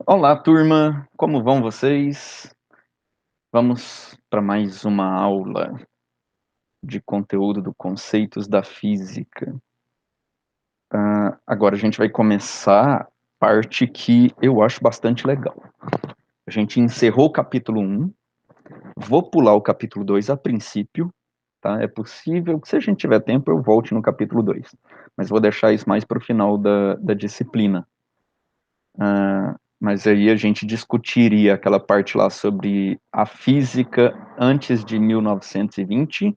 Olá, turma! Como vão vocês? Vamos para mais uma aula de conteúdo do Conceitos da Física. Agora a gente vai começar a parte que eu acho bastante legal. A gente encerrou o capítulo 1, vou pular o capítulo 2 a princípio, tá? É possível que, se a gente tiver tempo, eu volte no capítulo 2, mas vou deixar isso mais para o final da disciplina. Mas aí a gente discutiria aquela parte lá sobre a física antes de 1920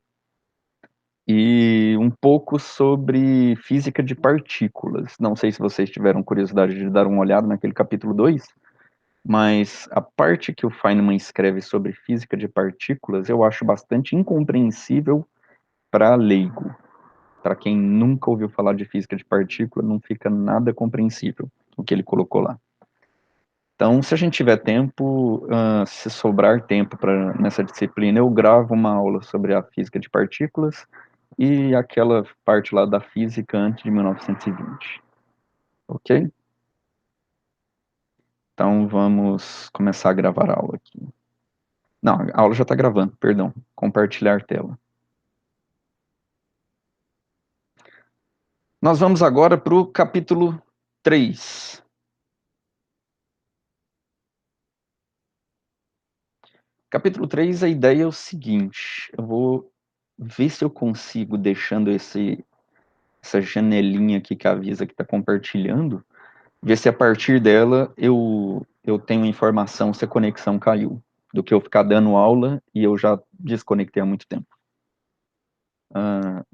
e um pouco sobre física de partículas. Não sei se vocês tiveram curiosidade de dar uma olhada naquele capítulo 2, mas a parte que o Feynman escreve sobre física de partículas eu acho bastante incompreensível para leigo. Para quem nunca ouviu falar de física de partícula, não fica nada compreensível o que ele colocou lá. Então, se a gente tiver tempo, se sobrar tempo nessa disciplina, eu gravo uma aula sobre a física de partículas e aquela parte lá da física antes de 1920. Ok? Então, vamos começar a gravar a aula aqui. Não, a aula já está gravando, perdão. Compartilhar tela. Nós vamos agora para o capítulo 3. Capítulo 3, a ideia é o seguinte. Eu vou ver se eu consigo, deixando essa janelinha aqui que avisa que está compartilhando, ver se a partir dela eu tenho informação se a conexão caiu, do que eu ficar dando aula e eu já desconectei há muito tempo.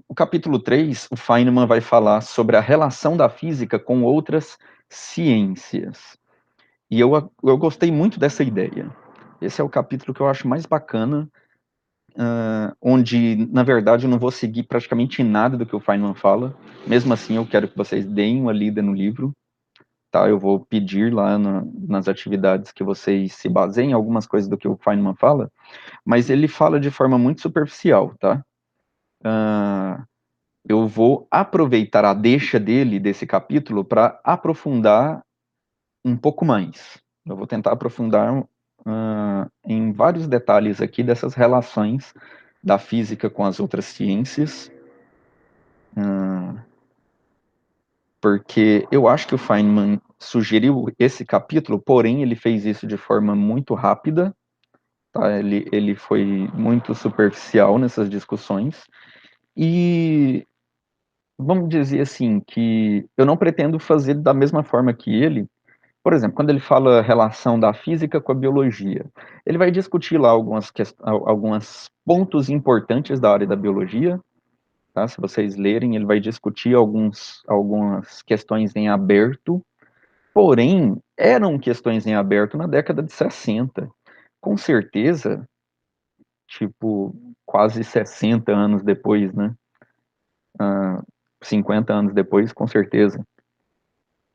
O capítulo 3, o Feynman vai falar sobre a relação da física com outras ciências. E eu gostei muito dessa ideia. Esse é o capítulo que eu acho mais bacana, onde, na verdade, eu não vou seguir praticamente nada do que o Feynman fala. Mesmo assim, eu quero que vocês deem uma lida no livro, tá? Eu vou pedir lá nas atividades que vocês se baseiem em algumas coisas do que o Feynman fala, mas ele fala de forma muito superficial, tá? Eu vou aproveitar a deixa dele, desse capítulo, para aprofundar um pouco mais. Eu vou tentar aprofundar em vários detalhes aqui dessas relações da física com as outras ciências, porque eu acho que o Feynman sugeriu esse capítulo, porém ele fez isso de forma muito rápida, tá? Ele foi muito superficial nessas discussões, e vamos dizer assim, que eu não pretendo fazer da mesma forma que ele. Por exemplo, quando ele fala relação da física com a biologia, ele vai discutir lá alguns pontos importantes da área da biologia, tá? Se vocês lerem, ele vai discutir algumas questões em aberto, porém, eram questões em aberto na década de 60. Com certeza, tipo, quase 60 anos depois, né? 50 anos depois, com certeza,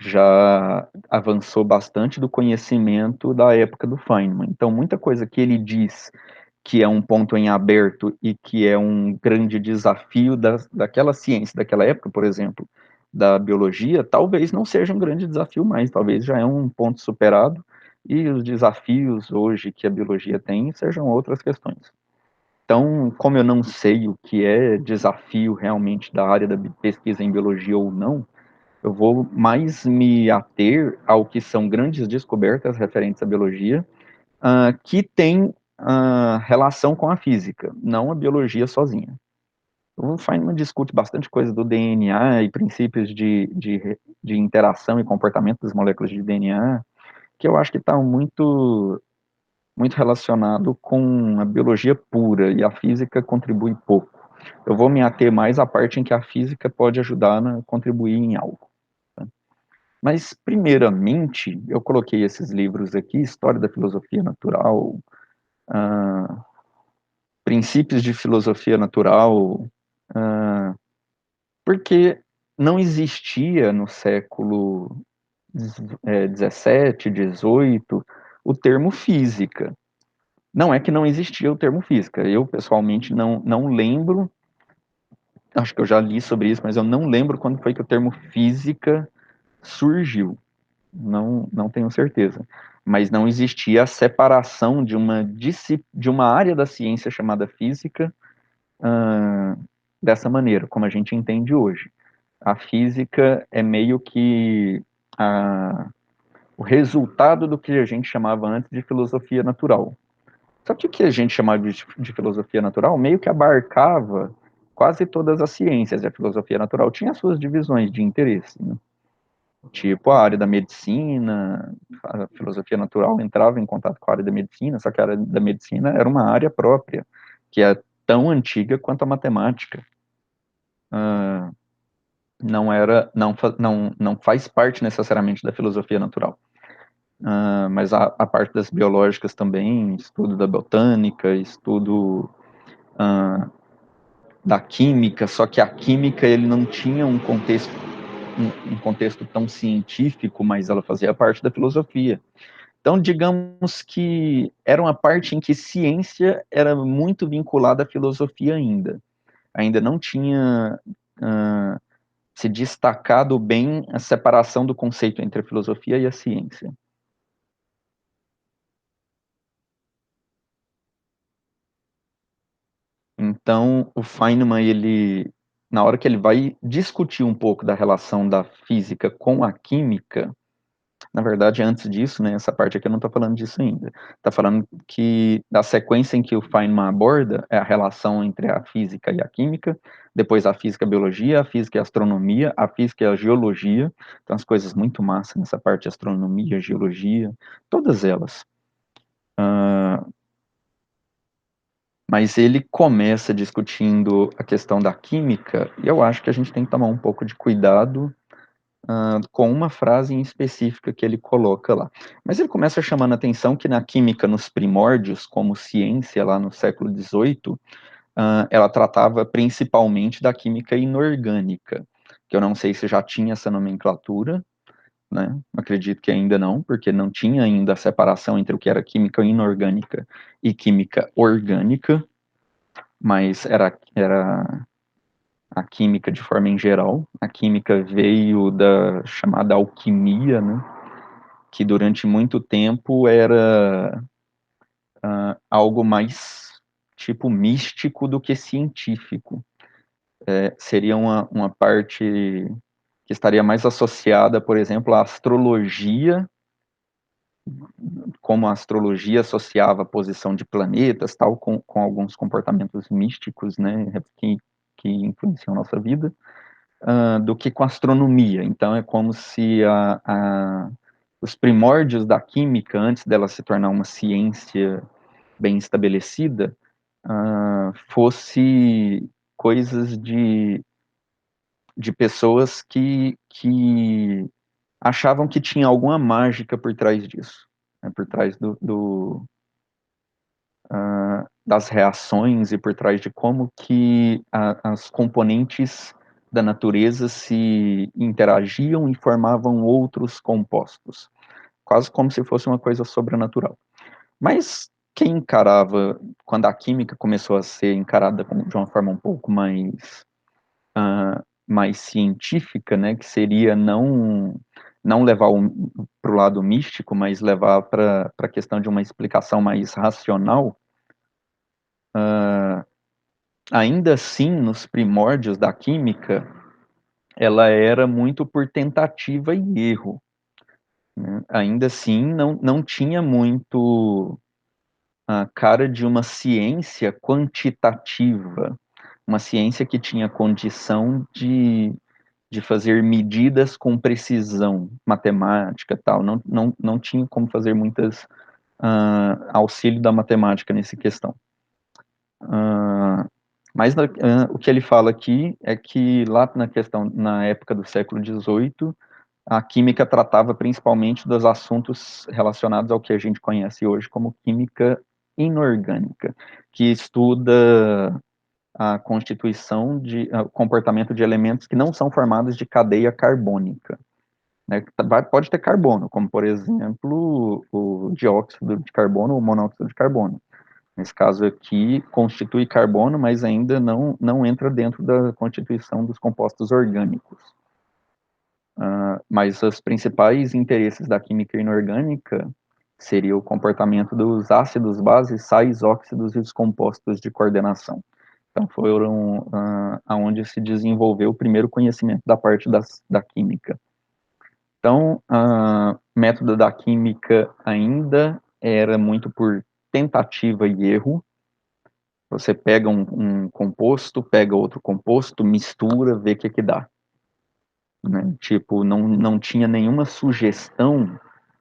já avançou bastante do conhecimento da época do Feynman. Então, muita coisa que ele diz que é um ponto em aberto e que é um grande desafio daquela ciência, daquela época, por exemplo, da biologia, talvez não seja um grande desafio mais, talvez já é um ponto superado e os desafios hoje que a biologia tem sejam outras questões. Então, como eu não sei o que é desafio realmente da área da pesquisa em biologia ou não, eu vou mais me ater ao que são grandes descobertas referentes à biologia, que tem relação com a física, não a biologia sozinha. O Feynman discute bastante coisa do DNA e princípios de interação e comportamento das moléculas de DNA, que eu acho que está muito relacionado com a biologia pura, e a física contribui pouco. Eu vou me ater mais à parte em que a física pode ajudar a contribuir em algo. Tá? Mas, primeiramente, eu coloquei esses livros aqui, História da Filosofia Natural, Princípios de Filosofia Natural, porque não existia no século XVII, XVIII, o termo física. Não é que não existia o termo física. Eu, pessoalmente, não lembro, acho que eu já li sobre isso, mas eu não lembro quando foi que o termo física surgiu. Não tenho certeza. mas não existia a separação de uma área da ciência chamada física dessa maneira, como a gente entende hoje. A física é meio que o resultado do que a gente chamava antes de filosofia natural. Só que o que a gente chamava de filosofia natural meio que abarcava quase todas as ciências. E a filosofia natural tinha suas divisões de interesse, né? Tipo a área da medicina, a filosofia natural entrava em contato com a área da medicina, só que a área da medicina era uma área própria, que é tão antiga quanto a matemática. Uh, não faz parte necessariamente da filosofia natural. Mas a parte das biológicas também, estudo da botânica, estudo da química, só que a química ele não tinha um contexto tão científico, mas ela fazia parte da filosofia. Então, digamos que era uma parte em que ciência era muito vinculada à filosofia ainda. Ainda não tinha se destacado bem a separação do conceito entre a filosofia e a ciência. Então, o Feynman, ele, na hora que ele vai discutir um pouco da relação da física com a química, na verdade, antes disso, né, essa parte aqui eu não estou falando disso ainda. Está falando que da sequência em que o Feynman aborda é a relação entre a física e a química, depois a física e a biologia, a física e a astronomia, a física e a geologia. Então, as coisas muito massas nessa parte de astronomia, geologia, todas elas. Mas ele começa discutindo a questão da química, e eu acho que a gente tem que tomar um pouco de cuidado com uma frase em específica que ele coloca lá. Mas ele começa chamando a atenção que na química, nos primórdios, como ciência lá no século XVIII, ela tratava principalmente da química inorgânica, que eu não sei se já tinha essa nomenclatura, né? Acredito que ainda não, porque não tinha ainda a separação entre o que era química inorgânica e química orgânica, mas era a química de forma em geral. A química veio da chamada alquimia, né? Que durante muito tempo era algo mais tipo místico do que científico. Seria uma parte que estaria mais associada, por exemplo, à astrologia, como a astrologia associava a posição de planetas, tal, com alguns comportamentos místicos, né, que influenciam a nossa vida, do que com a astronomia. Então, é como se os primórdios da química, antes dela se tornar uma ciência bem estabelecida, fosse coisas de pessoas que achavam que tinha alguma mágica por trás disso, né, por trás das reações e por trás de como que as componentes da natureza se interagiam e formavam outros compostos, quase como se fosse uma coisa sobrenatural. Mas quem encarava, quando a química começou a ser encarada de uma forma um pouco mais científica, né, que seria não levar para o lado místico, mas levar para a questão de uma explicação mais racional, ainda assim, nos primórdios da química, ela era muito por tentativa e erro, né? Ainda assim, não tinha muito a cara de uma ciência quantitativa, uma ciência que tinha condição de fazer medidas com precisão matemática tal. Não tinha como fazer muitas auxílio da matemática nessa questão. Mas o que ele fala aqui é que lá na época do século XVIII, a química tratava principalmente dos assuntos relacionados ao que a gente conhece hoje como química inorgânica, que estuda a constituição o comportamento de elementos que não são formados de cadeia carbônica, né? Pode ter carbono, como por exemplo o dióxido de carbono ou monóxido de carbono. Nesse caso aqui, constitui carbono, mas ainda não entra dentro da constituição dos compostos orgânicos. Mas os principais interesses da química inorgânica seria o comportamento dos ácidos, bases, sais, óxidos e os compostos de coordenação. Então foram aonde se desenvolveu o primeiro conhecimento da parte da química. Então, o método da química ainda era muito por tentativa e erro. Você pega um composto, pega outro composto, mistura, vê o que dá. Né? Tipo, não tinha nenhuma sugestão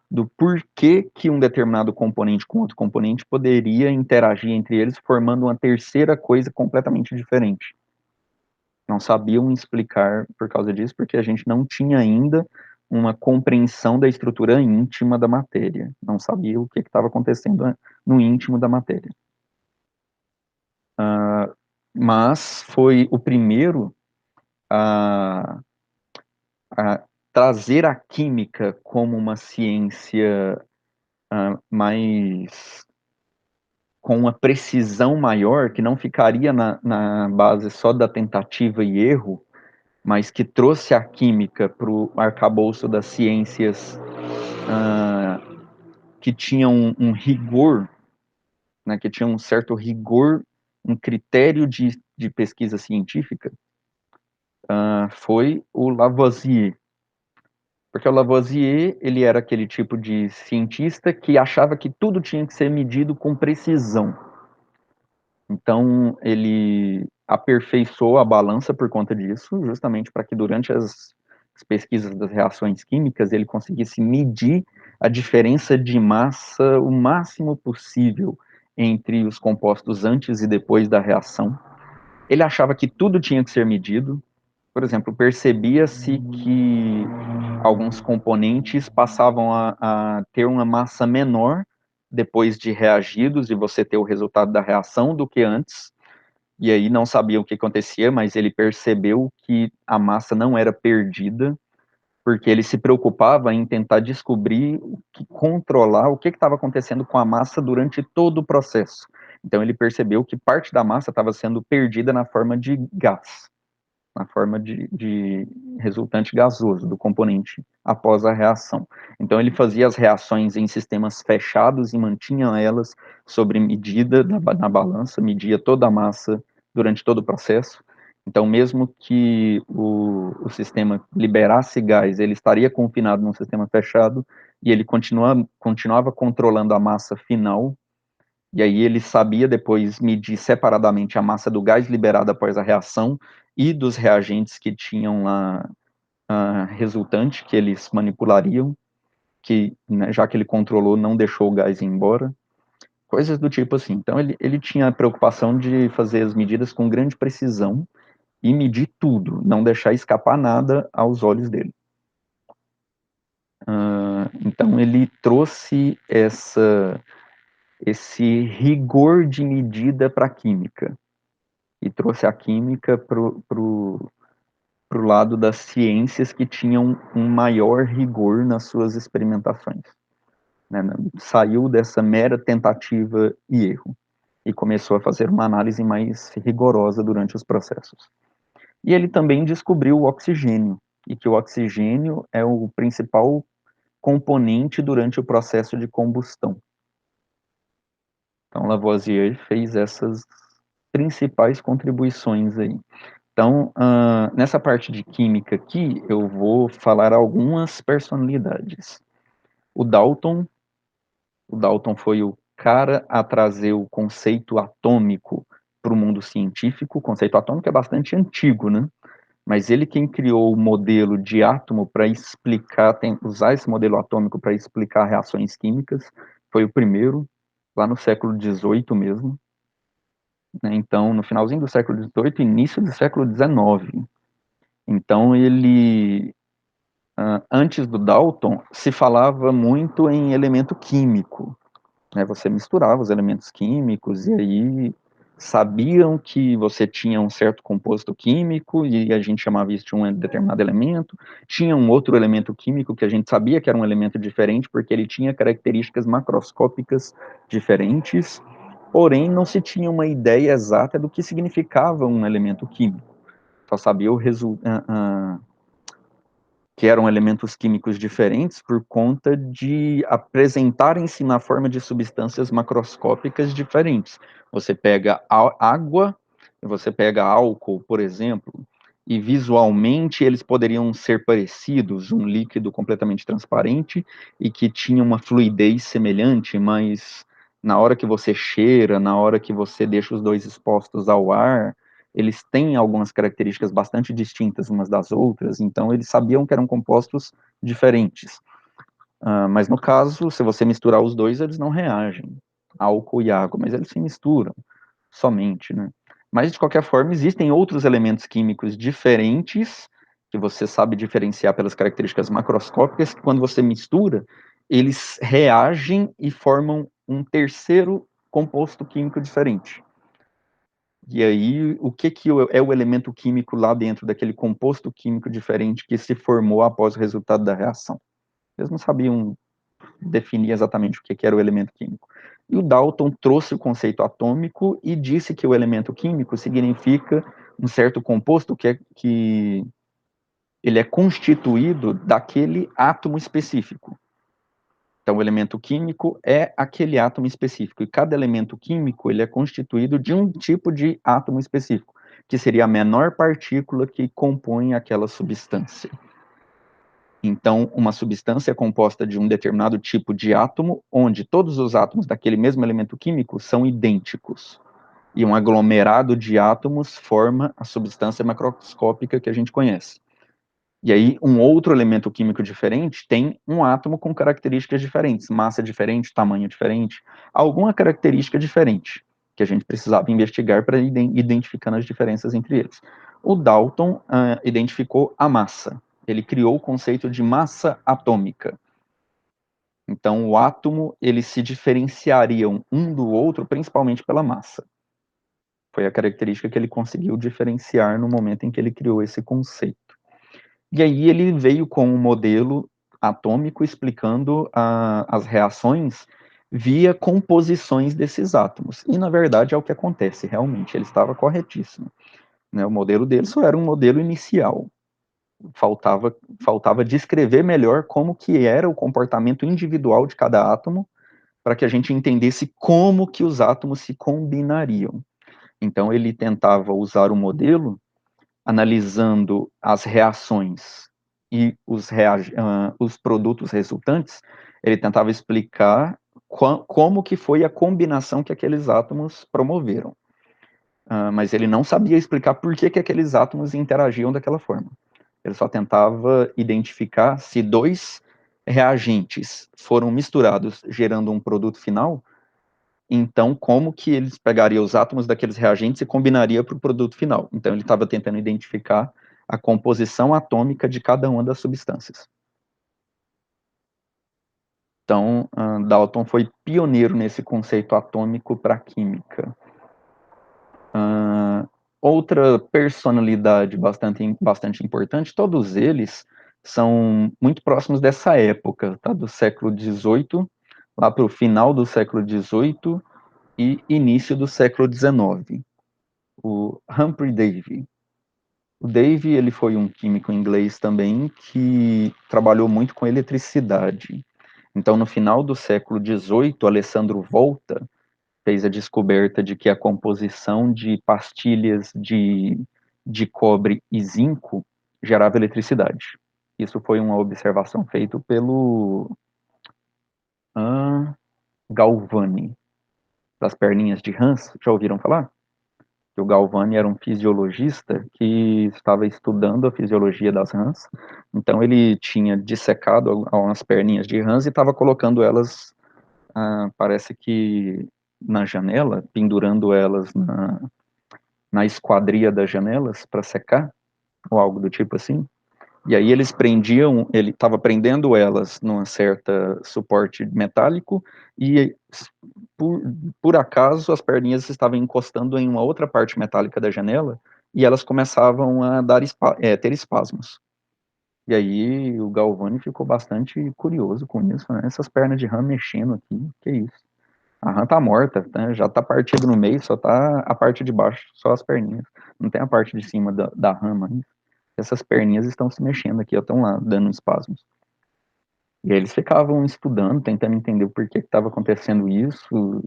do porquê que um determinado componente com outro componente poderia interagir entre eles, formando uma terceira coisa completamente diferente. Não sabiam explicar por causa disso, porque a gente não tinha ainda uma compreensão da estrutura íntima da matéria. Não sabia o que estava acontecendo no íntimo da matéria. Mas foi o primeiro a trazer a química como uma ciência mais com uma precisão maior, que não ficaria na base só da tentativa e erro, mas que trouxe a química para o arcabouço das ciências que tinham um rigor, né, que tinham um certo rigor, um critério de pesquisa científica, foi o Lavoisier. Porque o Lavoisier, ele era aquele tipo de cientista que achava que tudo tinha que ser medido com precisão. Então, ele aperfeiçoou a balança por conta disso, justamente para que durante as pesquisas das reações químicas ele conseguisse medir a diferença de massa o máximo possível entre os compostos antes e depois da reação. Ele achava que tudo tinha que ser medido. Por exemplo, percebia-se que alguns componentes passavam a ter uma massa menor depois de reagidos e você ter o resultado da reação do que antes. E aí não sabia o que acontecia, mas ele percebeu que a massa não era perdida, porque ele se preocupava em tentar descobrir, controlar o que estava acontecendo com a massa durante todo o processo. Então ele percebeu que parte da massa estava sendo perdida na forma de gás, na forma de resultante gasoso do componente após a reação. Então ele fazia as reações em sistemas fechados e mantinha elas sobre medida na balança, media toda a massa durante todo o processo. Então, mesmo que o sistema liberasse gás, ele estaria confinado num sistema fechado e ele continuava controlando a massa final. E aí ele sabia depois medir separadamente a massa do gás liberado após a reação e dos reagentes que tinham lá resultante, que eles manipulariam, que, né, já que ele controlou, não deixou o gás ir embora. Coisas do tipo assim. Então ele tinha a preocupação de fazer as medidas com grande precisão e medir tudo, não deixar escapar nada aos olhos dele. Então ele trouxe esse rigor de medida para a química e trouxe a química pro lado das ciências que tinham um maior rigor nas suas experimentações. Né? Saiu dessa mera tentativa e erro e começou a fazer uma análise mais rigorosa durante os processos. E ele também descobriu o oxigênio, e que o oxigênio é o principal componente durante o processo de combustão. Então, Lavoisier fez essas principais contribuições aí. Então, nessa parte de química aqui, eu vou falar algumas personalidades. O Dalton foi o cara a trazer o conceito atômico para o mundo científico. O conceito atômico é bastante antigo, né? Mas ele quem criou o modelo de átomo para explicar, usar esse modelo atômico para explicar reações químicas, foi o primeiro, lá no século XVIII mesmo. Né? Então, no finalzinho do século XVIII, início do século XIX. Então, antes do Dalton, se falava muito em elemento químico. Né? Você misturava os elementos químicos e aí sabiam que você tinha um certo composto químico e a gente chamava isso de um determinado elemento. Tinha um outro elemento químico que a gente sabia que era um elemento diferente porque ele tinha características macroscópicas diferentes, porém não se tinha uma ideia exata do que significava um elemento químico. Só sabia que eram elementos químicos diferentes por conta de apresentarem-se na forma de substâncias macroscópicas diferentes. Você pega água, você pega álcool, por exemplo, e visualmente eles poderiam ser parecidos, um líquido completamente transparente e que tinha uma fluidez semelhante, mas na hora que você cheira, na hora que você deixa os dois expostos ao ar, eles têm algumas características bastante distintas umas das outras, então eles sabiam que eram compostos diferentes. Mas no caso, se você misturar os dois, eles não reagem, álcool e água, mas eles se misturam somente, né? Mas de qualquer forma, existem outros elementos químicos diferentes que você sabe diferenciar pelas características macroscópicas, que quando você mistura, eles reagem e formam um terceiro composto químico diferente. E aí, o que é o elemento químico lá dentro daquele composto químico diferente que se formou após o resultado da reação? Eles não sabiam definir exatamente o que era o elemento químico. E o Dalton trouxe o conceito atômico e disse que o elemento químico significa um certo composto que ele é constituído daquele átomo específico. Então, o elemento químico é aquele átomo específico, e cada elemento químico ele é constituído de um tipo de átomo específico, que seria a menor partícula que compõe aquela substância. Então, uma substância é composta de um determinado tipo de átomo, onde todos os átomos daquele mesmo elemento químico são idênticos. E um aglomerado de átomos forma a substância macroscópica que a gente conhece. E aí, um outro elemento químico diferente tem um átomo com características diferentes, massa diferente, tamanho diferente, alguma característica diferente, que a gente precisava investigar para identificar as diferenças entre eles. O Dalton identificou a massa. Ele criou o conceito de massa atômica. Então, o átomo, eles se diferenciariam um do outro, principalmente pela massa. Foi a característica que ele conseguiu diferenciar no momento em que ele criou esse conceito. E aí ele veio com um modelo atômico explicando as reações via composições desses átomos. E, na verdade, é o que acontece, realmente, ele estava corretíssimo. Né? O modelo dele só era um modelo inicial. Faltava descrever melhor como que era o comportamento individual de cada átomo para que a gente entendesse como que os átomos se combinariam. Então, ele tentava usar o modelo analisando as reações e os produtos resultantes, ele tentava explicar como que foi a combinação que aqueles átomos promoveram. Mas ele não sabia explicar por que aqueles átomos interagiam daquela forma. Ele só tentava identificar se dois reagentes foram misturados, gerando um produto final, então, como que eles pegariam os átomos daqueles reagentes e combinaria para o produto final? Então, ele estava tentando identificar a composição atômica de cada uma das substâncias. Então, Dalton foi pioneiro nesse conceito atômico para a química. Outra personalidade bastante importante, todos eles são muito próximos dessa época, tá? Do século XVIII, lá para o final do século XVIII e início do século XIX. O Humphrey Davy. O Davy, ele foi um químico inglês também que trabalhou muito com eletricidade. Então, no final do século XVIII, Alessandro Volta fez a descoberta de que a composição de pastilhas de cobre e zinco gerava eletricidade. Isso foi uma observação feita pelo Galvani, das perninhas de Hans. Já ouviram falar? O Galvani era um fisiologista que estava estudando a fisiologia das rãs, então ele tinha dissecado algumas perninhas de rãs e estava colocando elas, parece que na janela, pendurando elas na esquadria das janelas para secar, ou algo do tipo assim. E aí eles prendiam, ele estava prendendo elas num certo suporte metálico e por, por acaso as perninhas estavam encostando em uma outra parte metálica da janela e elas começavam a ter espasmos. E aí o Galvani ficou bastante curioso com isso, né? Essas pernas de rã mexendo aqui, que isso? A rã tá morta, né? Já tá partida no meio, só tá a parte de baixo, só as perninhas. Não tem a parte de cima da rã, mas essas perninhas estão se mexendo aqui, estão lá, dando espasmos. E aí eles ficavam estudando, tentando entender o porquê que estava acontecendo isso,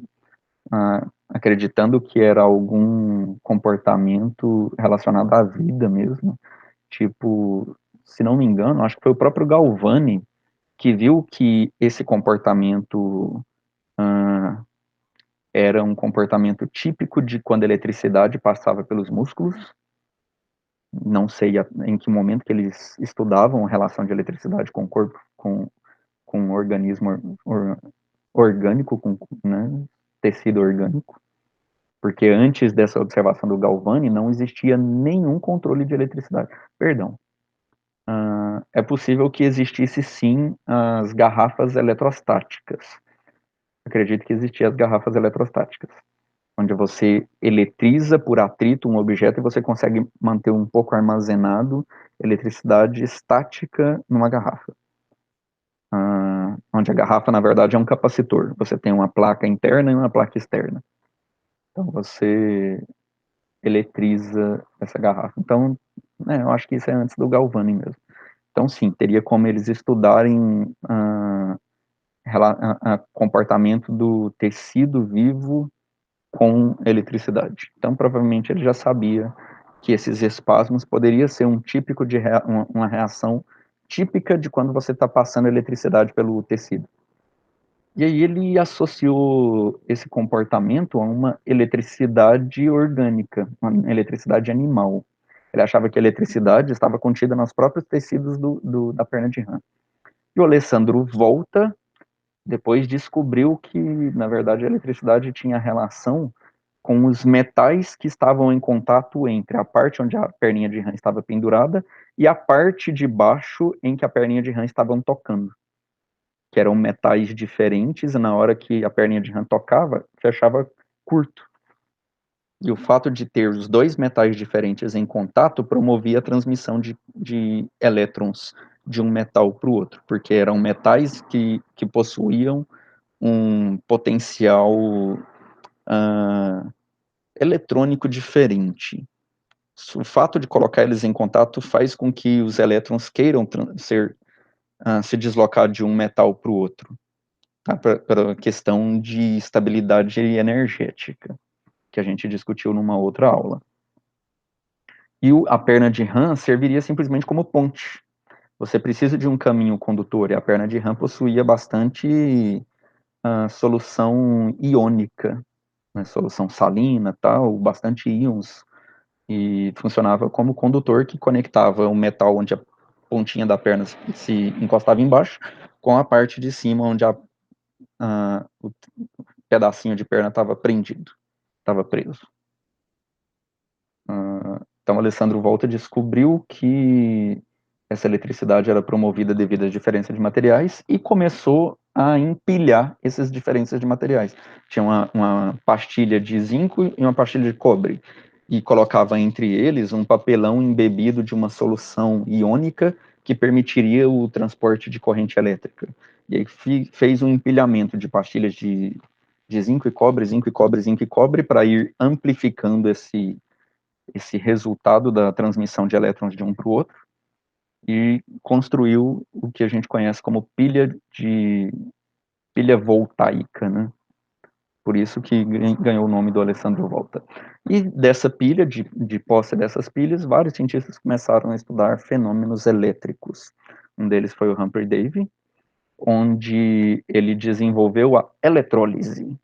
acreditando que era algum comportamento relacionado à vida mesmo. Tipo, se não me engano, acho que foi o próprio Galvani que viu que esse comportamento era um comportamento típico de quando a eletricidade passava pelos músculos. Não sei em que momento que eles estudavam a relação de eletricidade com o corpo, com um organismo orgânico, com, né, tecido orgânico. Porque antes dessa observação do Galvani, não existia nenhum controle de eletricidade. Perdão. É possível que existisse sim as garrafas eletrostáticas. Acredito que existiam as garrafas eletrostáticas, onde você eletriza por atrito um objeto e você consegue manter um pouco armazenado eletricidade estática numa garrafa. Onde a garrafa, na verdade, é um capacitor. Você tem uma placa interna e uma placa externa. Então, você eletriza essa garrafa. Então, eu acho que isso é antes do Galvani mesmo. Então, sim, teria como eles estudarem comportamento do tecido vivo com eletricidade. Então, provavelmente ele já sabia que esses espasmos poderia ser um típico de uma reação típica de quando você está passando eletricidade pelo tecido. E aí ele associou esse comportamento a uma eletricidade orgânica, uma eletricidade animal. Ele achava que a eletricidade estava contida nos próprios tecidos da perna de rã. E o Alessandro Volta depois descobriu que, na verdade, a eletricidade tinha relação com os metais que estavam em contato entre a parte onde a perninha de rã estava pendurada e a parte de baixo em que a perninha de rã estavam tocando, que eram metais diferentes, e na hora que a perninha de rã tocava, fechava curto. E o fato de ter os dois metais diferentes em contato promovia a transmissão de elétrons de um metal para o outro, porque eram metais que possuíam um potencial eletrônico diferente. O fato de colocar eles em contato faz com que os elétrons queiram se deslocar de um metal para o outro, tá? Para questão de estabilidade energética, que a gente discutiu numa outra aula. E a perna de rã serviria simplesmente como ponte. Você precisa de um caminho condutor, e a perna de rã possuía bastante solução iônica, né, solução salina, tal, bastante íons, e funcionava como condutor que conectava o metal onde a pontinha da perna se encostava embaixo, com a parte de cima onde o pedacinho de perna estava prendido, estava preso. Então, Alessandro Volta descobriu que essa eletricidade era promovida devido à diferença de materiais e começou a empilhar essas diferenças de materiais. Tinha uma pastilha de zinco e uma pastilha de cobre, e colocava entre eles um papelão embebido de uma solução iônica que permitiria o transporte de corrente elétrica. E aí fez um empilhamento de pastilhas de zinco e cobre, zinco e cobre, zinco e cobre, para ir amplificando esse resultado da transmissão de elétrons de um para o outro, e construiu o que a gente conhece como pilha voltaica, né? Por isso que ganhou o nome do Alessandro Volta. E dessa pilha, de posse dessas pilhas, vários cientistas começaram a estudar fenômenos elétricos. Um deles foi o Humphrey Davy, onde ele desenvolveu a eletrólise,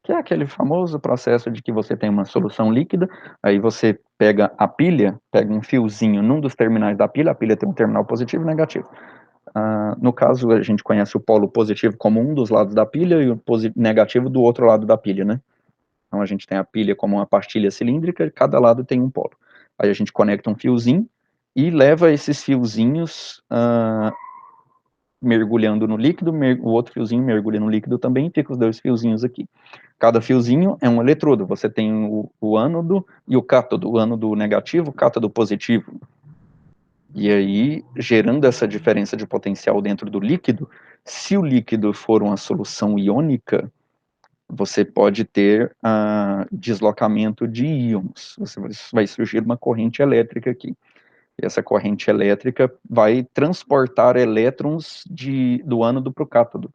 que é aquele famoso processo de que você tem uma solução líquida, aí você pega a pilha, pega um fiozinho num dos terminais da pilha, a pilha tem um terminal positivo e negativo. No caso, a gente conhece o polo positivo como um dos lados da pilha e o negativo do outro lado da pilha, né? Então a gente tem a pilha como uma pastilha cilíndrica e cada lado tem um polo. Aí a gente conecta um fiozinho e leva esses fiozinhos mergulhando no líquido, o outro fiozinho mergulha no líquido também, e fica os dois fiozinhos aqui. Cada fiozinho é um eletrodo, você tem o ânodo e o cátodo, o ânodo negativo, o cátodo positivo. E aí, gerando essa diferença de potencial dentro do líquido, se o líquido for uma solução iônica, você pode ter deslocamento de íons, vai surgir uma corrente elétrica aqui. E essa corrente elétrica vai transportar elétrons do ânodo para o cátodo,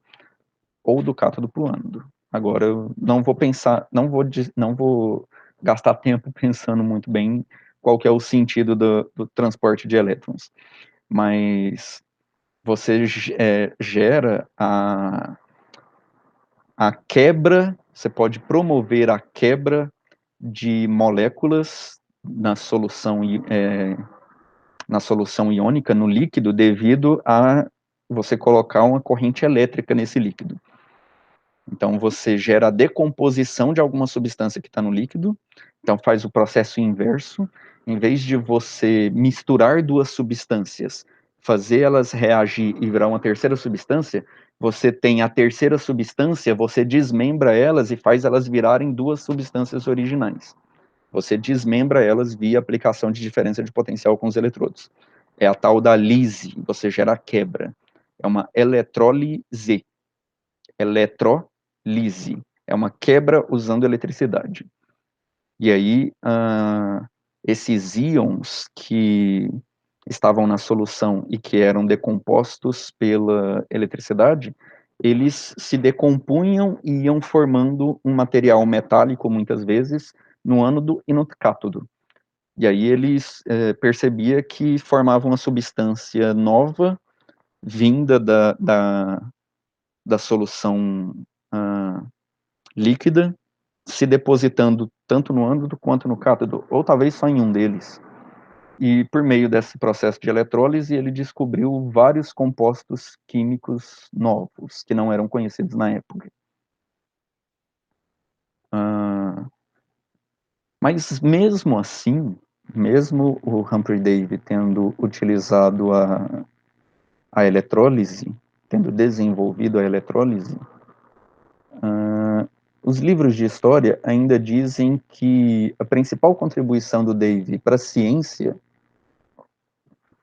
ou do cátodo para o ânodo. Agora, eu não vou pensar, não vou gastar tempo pensando muito bem qual que é o sentido do transporte de elétrons, mas você gera a quebra, você pode promover a quebra de moléculas na solução iônica, no líquido, devido a você colocar uma corrente elétrica nesse líquido. Então, você gera a decomposição de alguma substância que está no líquido, então faz o processo inverso. Em vez de você misturar duas substâncias, fazer elas reagir e virar uma terceira substância, você tem a terceira substância, você desmembra elas e faz elas virarem duas substâncias originais. Você desmembra elas via aplicação de diferença de potencial com os eletrodos. É a tal da lise, você gera a quebra. É uma eletrólise. Eletrólise. É uma quebra usando eletricidade. E aí, esses íons que estavam na solução e que eram decompostos pela eletricidade, eles se decompunham e iam formando um material metálico, muitas vezes, no ânodo e no cátodo. E aí eles percebia que formavam uma substância nova, vinda da solução líquida, se depositando tanto no ânodo quanto no cátodo, ou talvez só em um deles. E por meio desse processo de eletrólise, ele descobriu vários compostos químicos novos, que não eram conhecidos na época. Mas mesmo assim, mesmo o Humphrey Davy tendo utilizado a eletrólise, tendo desenvolvido a eletrólise, os livros de história ainda dizem que a principal contribuição do Davy para a ciência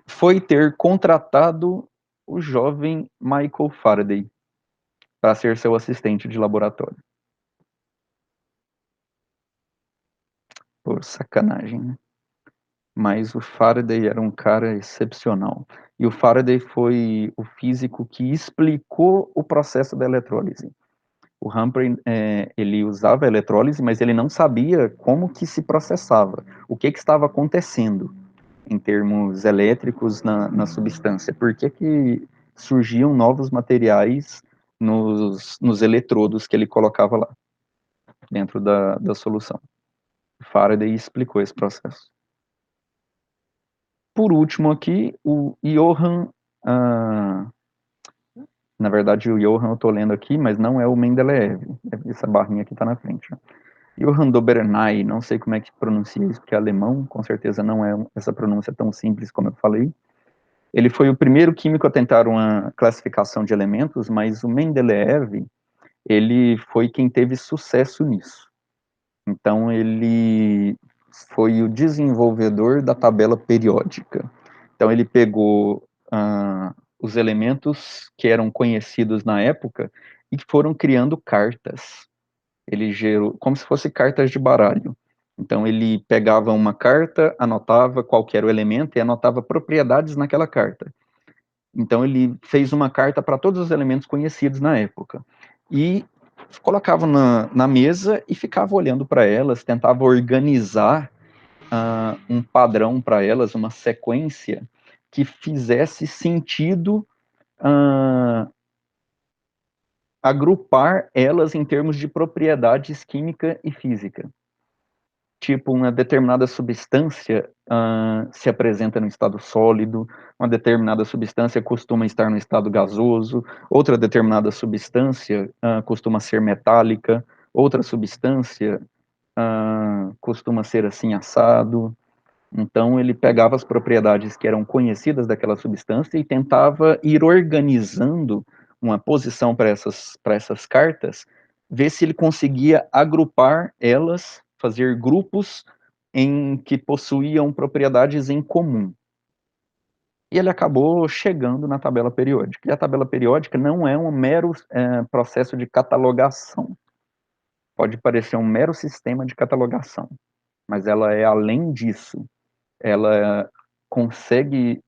foi ter contratado o jovem Michael Faraday para ser seu assistente de laboratório. Por sacanagem, né? Mas o Faraday era um cara excepcional. E o Faraday foi o físico que explicou o processo da eletrólise. O Humphrey, ele usava a eletrólise, mas ele não sabia como que se processava, o que estava acontecendo em termos elétricos na substância, por que surgiam novos materiais nos eletrodos que ele colocava lá, dentro da solução. O Faraday explicou esse processo. Por último aqui, o Johann, na verdade o Johann eu estou lendo aqui, mas não é o Mendeleev, essa barrinha aqui está na frente. Johann Dobernay, não sei como é que pronuncia isso, porque é alemão, com certeza não é essa pronúncia tão simples como eu falei. Ele foi o primeiro químico a tentar uma classificação de elementos, mas o Mendeleev, ele foi quem teve sucesso nisso. Então, ele foi o desenvolvedor da tabela periódica. Então, ele pegou os elementos que eram conhecidos na época e que foram criando cartas. Ele gerou, como se fosse cartas de baralho. Então, ele pegava uma carta, anotava qual era o elemento e anotava propriedades naquela carta. Então, ele fez uma carta para todos os elementos conhecidos na época. E colocava na mesa e ficava olhando para elas, tentava organizar um padrão para elas, uma sequência que fizesse sentido agrupar elas em termos de propriedades química e física. Tipo, uma determinada substância se apresenta no estado sólido, uma determinada substância costuma estar no estado gasoso, outra determinada substância costuma ser metálica, outra substância costuma ser assim assado. Então, ele pegava as propriedades que eram conhecidas daquela substância e tentava ir organizando uma posição para essas cartas, ver se ele conseguia agrupar elas, fazer grupos em que possuíam propriedades em comum. E ele acabou chegando na tabela periódica. E a tabela periódica não é um mero processo de catalogação. Pode parecer um mero sistema de catalogação, mas ela é além disso. Ela consegue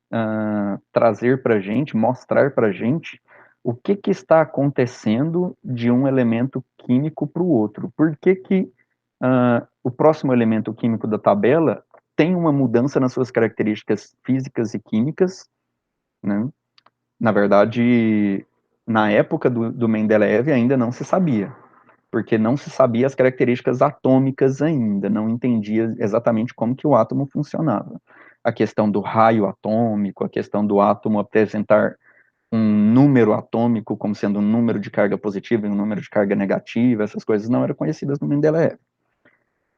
trazer para a gente, mostrar para a gente o que está acontecendo de um elemento químico para o outro. Por que o próximo elemento químico da tabela tem uma mudança nas suas características físicas e químicas, né? Na verdade, na época do Mendeleev ainda não se sabia, porque não se sabia as características atômicas ainda, não entendia exatamente como que o átomo funcionava. A questão do raio atômico, a questão do átomo apresentar um número atômico como sendo um número de carga positiva e um número de carga negativa, essas coisas não eram conhecidas no Mendeleev.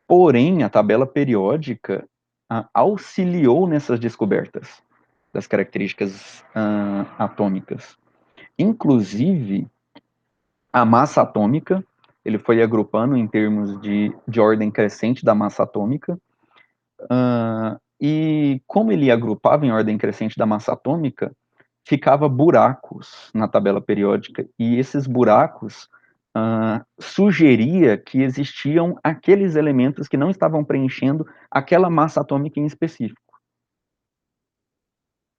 Porém, a tabela periódica auxiliou nessas descobertas das características atômicas. Inclusive, a massa atômica, ele foi agrupando em termos de ordem crescente da massa atômica, e como ele agrupava em ordem crescente da massa atômica, ficava buracos na tabela periódica, e esses buracos sugeria que existiam aqueles elementos que não estavam preenchendo aquela massa atômica em específico.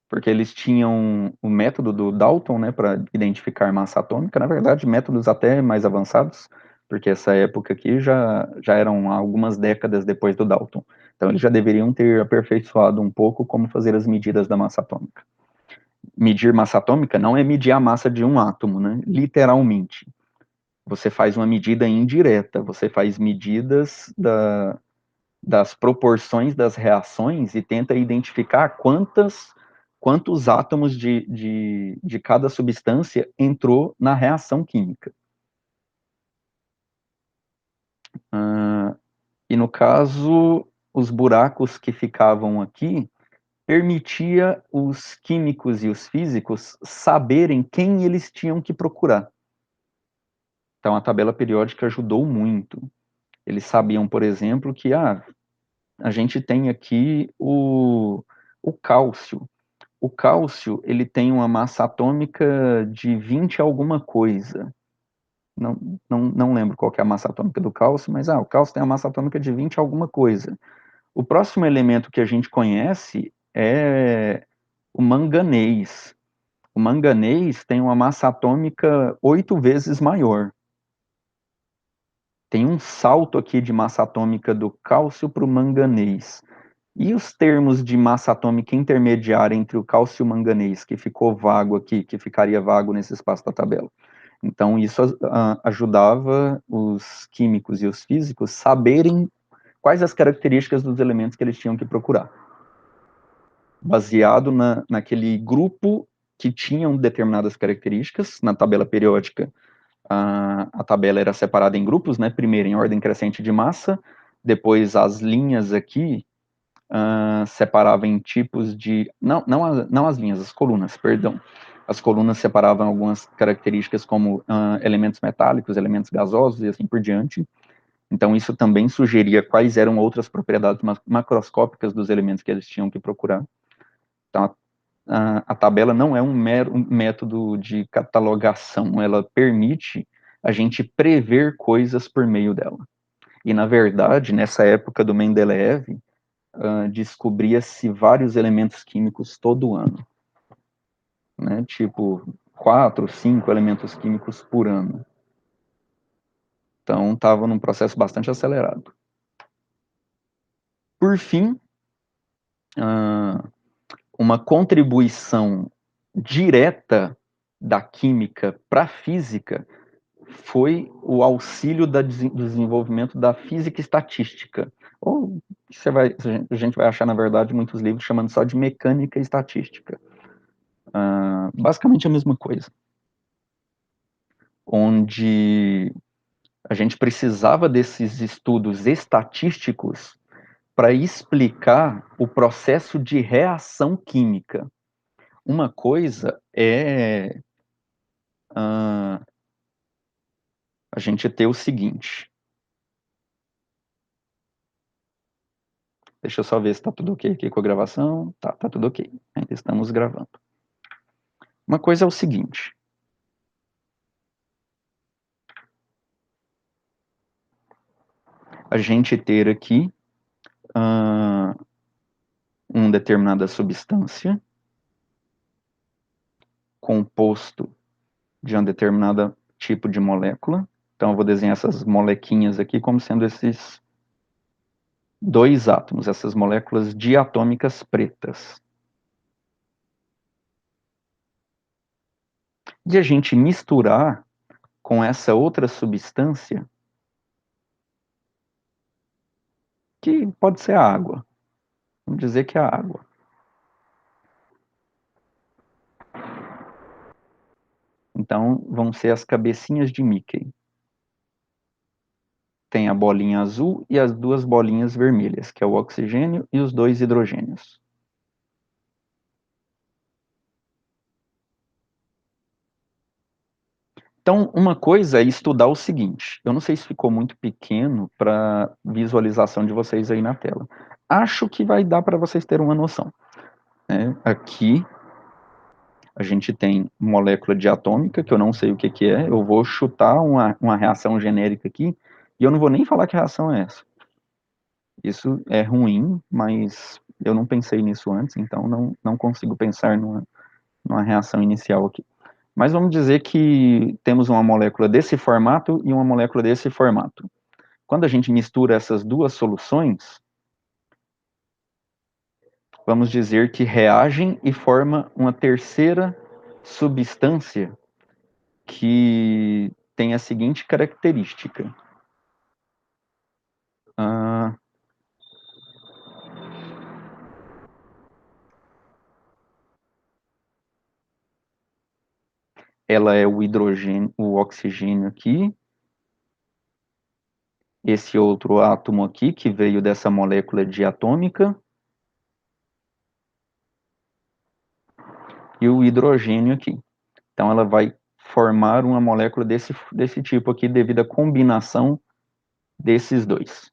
Porque eles tinham o método do Dalton, né, para identificar massa atômica, na verdade, métodos até mais avançados, porque essa época aqui já eram algumas décadas depois do Dalton. Então, eles já deveriam ter aperfeiçoado um pouco como fazer as medidas da massa atômica. Medir massa atômica não é medir a massa de um átomo, né, literalmente. Você faz uma medida indireta, você faz medidas das proporções das reações e tenta identificar quantos átomos de cada substância entrou na reação química. E no caso, os buracos que ficavam aqui permitia os químicos e os físicos saberem quem eles tinham que procurar. Então a tabela periódica ajudou muito. Eles sabiam, por exemplo, que a gente tem aqui o cálcio. O cálcio, ele tem uma massa atômica de 20 alguma coisa. Não, não lembro qual que é a massa atômica do cálcio, mas o cálcio tem a massa atômica de 20 alguma coisa. O próximo elemento que a gente conhece é o manganês. O manganês tem uma massa atômica 8 vezes maior. Tem um salto aqui de massa atômica do cálcio para o manganês. E os termos de massa atômica intermediária entre o cálcio e o manganês, que ficou vago aqui, que ficaria vago nesse espaço da tabela. Então, isso ajudava os químicos e os físicos saberem quais as características dos elementos que eles tinham que procurar. Baseado naquele grupo que tinham determinadas características, na tabela periódica, a tabela era separada em grupos, né? Primeiro em ordem crescente de massa, depois as linhas aqui separava em tipos de... Não as linhas, as colunas, perdão. As colunas separavam algumas características como elementos metálicos, elementos gasosos e assim por diante. Então isso também sugeria quais eram outras propriedades macroscópicas dos elementos que eles tinham que procurar. Então a tabela não é um mero método de catalogação, ela permite a gente prever coisas por meio dela. E na verdade, nessa época do Mendeleev, descobria-se vários elementos químicos todo ano, né? Tipo, 4, 5 elementos químicos por ano. Então, estava num processo bastante acelerado. Por fim, uma contribuição direta da química para a física foi o auxílio do desenvolvimento da física estatística. Ou a gente vai achar, na verdade, muitos livros chamando só de mecânica estatística. Basicamente a mesma coisa. Onde a gente precisava desses estudos estatísticos para explicar o processo de reação química. Uma coisa é a gente ter o seguinte. Deixa eu só ver se está tudo ok aqui com a gravação. Tá tudo ok. Ainda estamos gravando. Uma coisa é o seguinte. A gente ter aqui uma determinada substância composto de um determinado tipo de molécula. Então, eu vou desenhar essas molequinhas aqui como sendo esses dois átomos, essas moléculas diatômicas pretas. E a gente misturar com essa outra substância, que pode ser a água. Vamos dizer que é a água. Então, vão ser as cabecinhas de Mickey. Tem a bolinha azul e as duas bolinhas vermelhas, que é o oxigênio e os dois hidrogênios. Então, uma coisa é estudar o seguinte, eu não sei se ficou muito pequeno para visualização de vocês aí na tela. Acho que vai dar para vocês terem uma noção, né? Aqui a gente tem molécula diatômica, que eu não sei o que que é, eu vou chutar uma reação genérica aqui, e eu não vou nem falar que reação é essa. Isso é ruim, mas eu não pensei nisso antes, então não consigo pensar numa reação inicial aqui. Mas vamos dizer que temos uma molécula desse formato e uma molécula desse formato. Quando a gente mistura essas duas soluções, vamos dizer que reagem e forma uma terceira substância que tem a seguinte característica. Ah, ela é o hidrogênio, o oxigênio aqui, esse outro átomo aqui, que veio dessa molécula diatômica, e o hidrogênio aqui. Então, ela vai formar uma molécula desse tipo aqui, devido à combinação desses dois.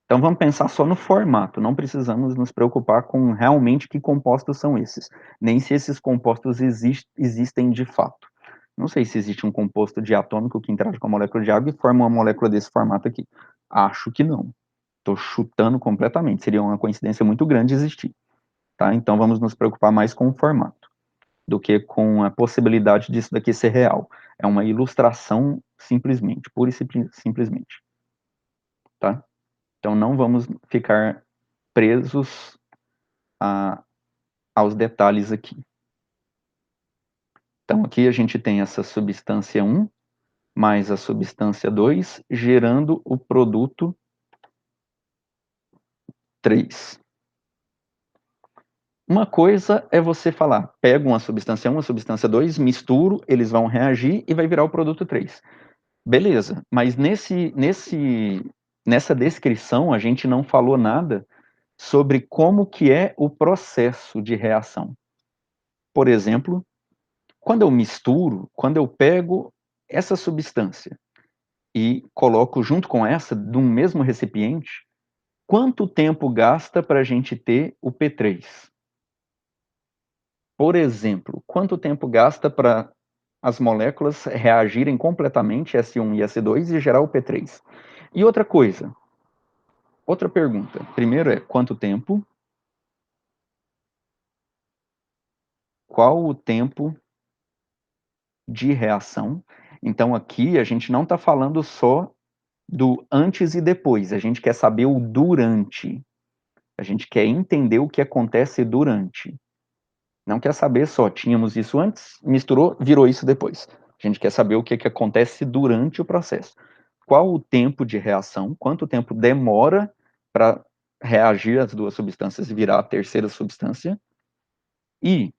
Então, vamos pensar só no formato, não precisamos nos preocupar com realmente que compostos são esses, nem se esses compostos existem de fato. Não sei se existe um composto diatômico que interage com a molécula de água e forma uma molécula desse formato aqui. Acho que não. Estou chutando completamente, seria uma coincidência muito grande existir. Tá? Então, vamos nos preocupar mais com o formato do que com a possibilidade disso daqui ser real. É uma ilustração simplesmente, pura e simplesmente, tá? Então não vamos ficar presos a, aos detalhes aqui. Então aqui a gente tem essa substância 1 mais a substância 2 gerando o produto 3. Uma coisa é você falar, pego uma substância 1, uma substância 2, misturo, eles vão reagir e vai virar o produto 3. Beleza, mas nessa descrição a gente não falou nada sobre como que é o processo de reação. Por exemplo, quando eu misturo, quando eu pego essa substância e coloco junto com essa, num mesmo recipiente, quanto tempo gasta para a gente ter o P3? Por exemplo, quanto tempo gasta para as moléculas reagirem completamente, S1 e S2, e gerar o P3? E outra coisa, outra pergunta. Primeiro é quanto tempo? Qual o tempo de reação? Então aqui a gente não está falando só do antes e depois, a gente quer saber o durante. A gente quer entender o que acontece durante. Não quer saber só, tínhamos isso antes, misturou, virou isso depois. A gente quer saber o que acontece durante o processo. Qual o tempo de reação, quanto tempo demora para reagir as duas substâncias e virar a terceira substância. E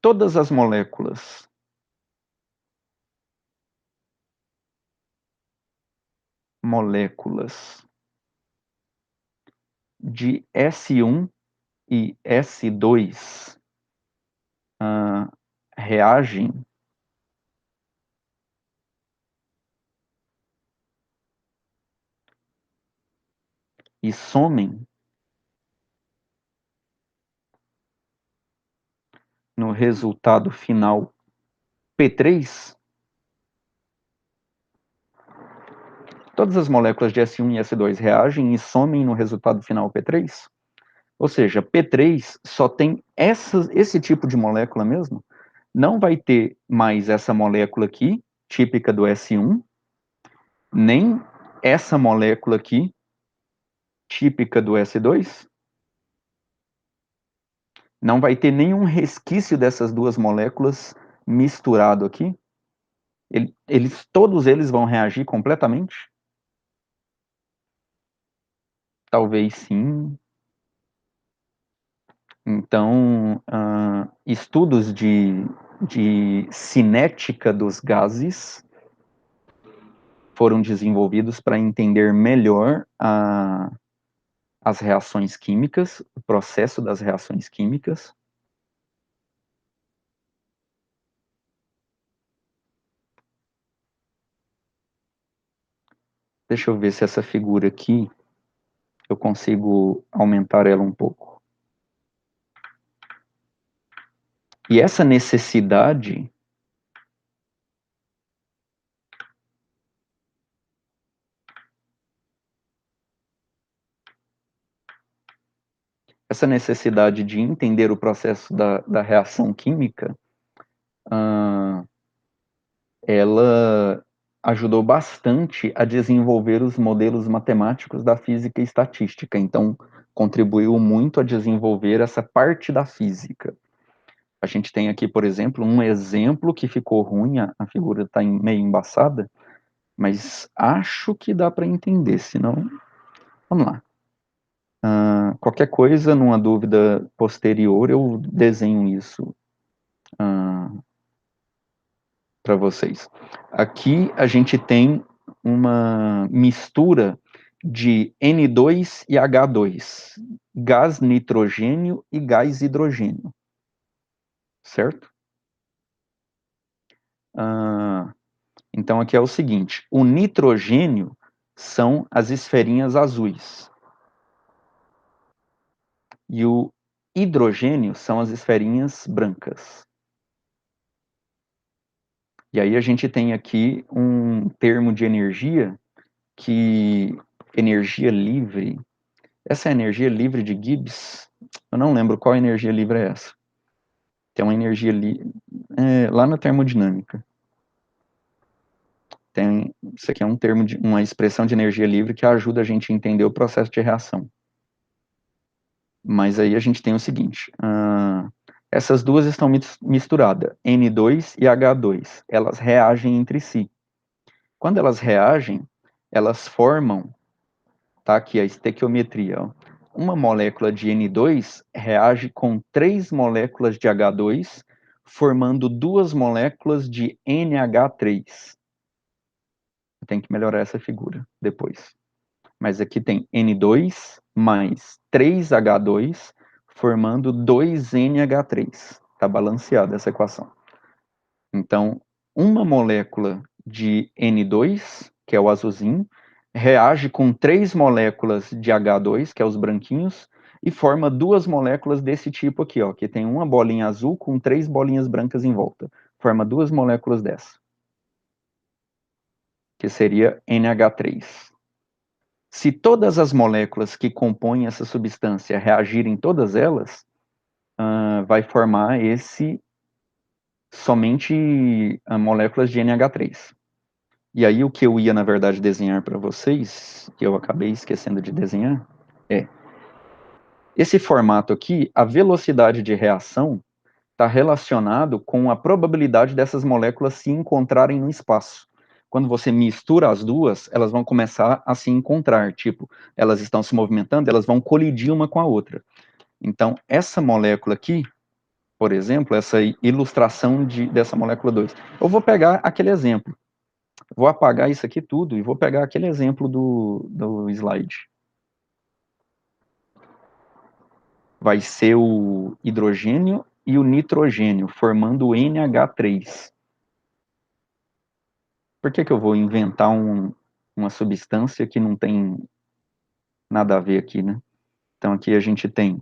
todas as moléculas de S1 e S2 reagem e somem no resultado final P3, Todas as moléculas de S1 e S2 reagem e somem no resultado final P3? Ou seja, P3 só tem esse tipo de molécula mesmo? Não vai ter mais essa molécula aqui, típica do S1, nem essa molécula aqui, típica do S2? Não vai ter nenhum resquício dessas duas moléculas misturado aqui? Todos eles vão reagir completamente? Talvez sim. Então, estudos de cinética dos gases foram desenvolvidos para entender melhor as reações químicas, o processo das reações químicas. Deixa eu ver se essa figura aqui eu consigo aumentar ela um pouco. E essa necessidade de entender o processo da reação química, ela ajudou bastante a desenvolver os modelos matemáticos da física e estatística. Então, contribuiu muito a desenvolver essa parte da física. A gente tem aqui, por exemplo, um exemplo que ficou ruim, a figura está meio embaçada, mas acho que dá para entender, senão, vamos lá. Qualquer coisa, numa dúvida posterior, eu desenho isso para vocês. Aqui a gente tem uma mistura de N2 e H2, gás nitrogênio e gás hidrogênio, certo? Então aqui é o seguinte, o nitrogênio são as esferinhas azuis e o hidrogênio são as esferinhas brancas. E aí a gente tem aqui um termo de energia energia livre. Essa é a energia livre de Gibbs? Eu não lembro qual energia livre é essa. Tem uma energia lá na termodinâmica. Isso aqui é um termo uma expressão de energia livre que ajuda a gente a entender o processo de reação. Mas aí a gente tem o seguinte, essas duas estão misturadas, N2 e H2, elas reagem entre si. Quando elas reagem, elas formam, tá aqui a estequiometria, ó. Uma molécula de N2 reage com 3 moléculas de H2, formando 2 moléculas de NH3. Tem que melhorar essa figura depois. Mas aqui tem N2 mais 3H2, formando 2NH3. Está balanceada essa equação. Então, uma molécula de N2, que é o azulzinho, reage com 3 moléculas de H2, que é os branquinhos, e forma 2 moléculas desse tipo aqui, ó, que tem uma bolinha azul com 3 bolinhas brancas em volta. Forma 2 moléculas dessa, que seria NH3. Se todas as moléculas que compõem essa substância reagirem todas elas, vai formar somente moléculas de NH3. E aí o que eu ia, na verdade, desenhar para vocês, que eu acabei esquecendo de desenhar, é esse formato aqui, a velocidade de reação está relacionado com a probabilidade dessas moléculas se encontrarem no espaço. Quando você mistura as duas, elas vão começar a se encontrar, tipo, elas estão se movimentando, elas vão colidir uma com a outra. Então, essa molécula aqui, por exemplo, essa ilustração dessa molécula 2, eu vou pegar aquele exemplo. Vou apagar isso aqui tudo e vou pegar aquele exemplo do slide. Vai ser o hidrogênio e o nitrogênio, formando o NH3. Por que eu vou inventar uma substância que não tem nada a ver aqui, né? Então aqui a gente tem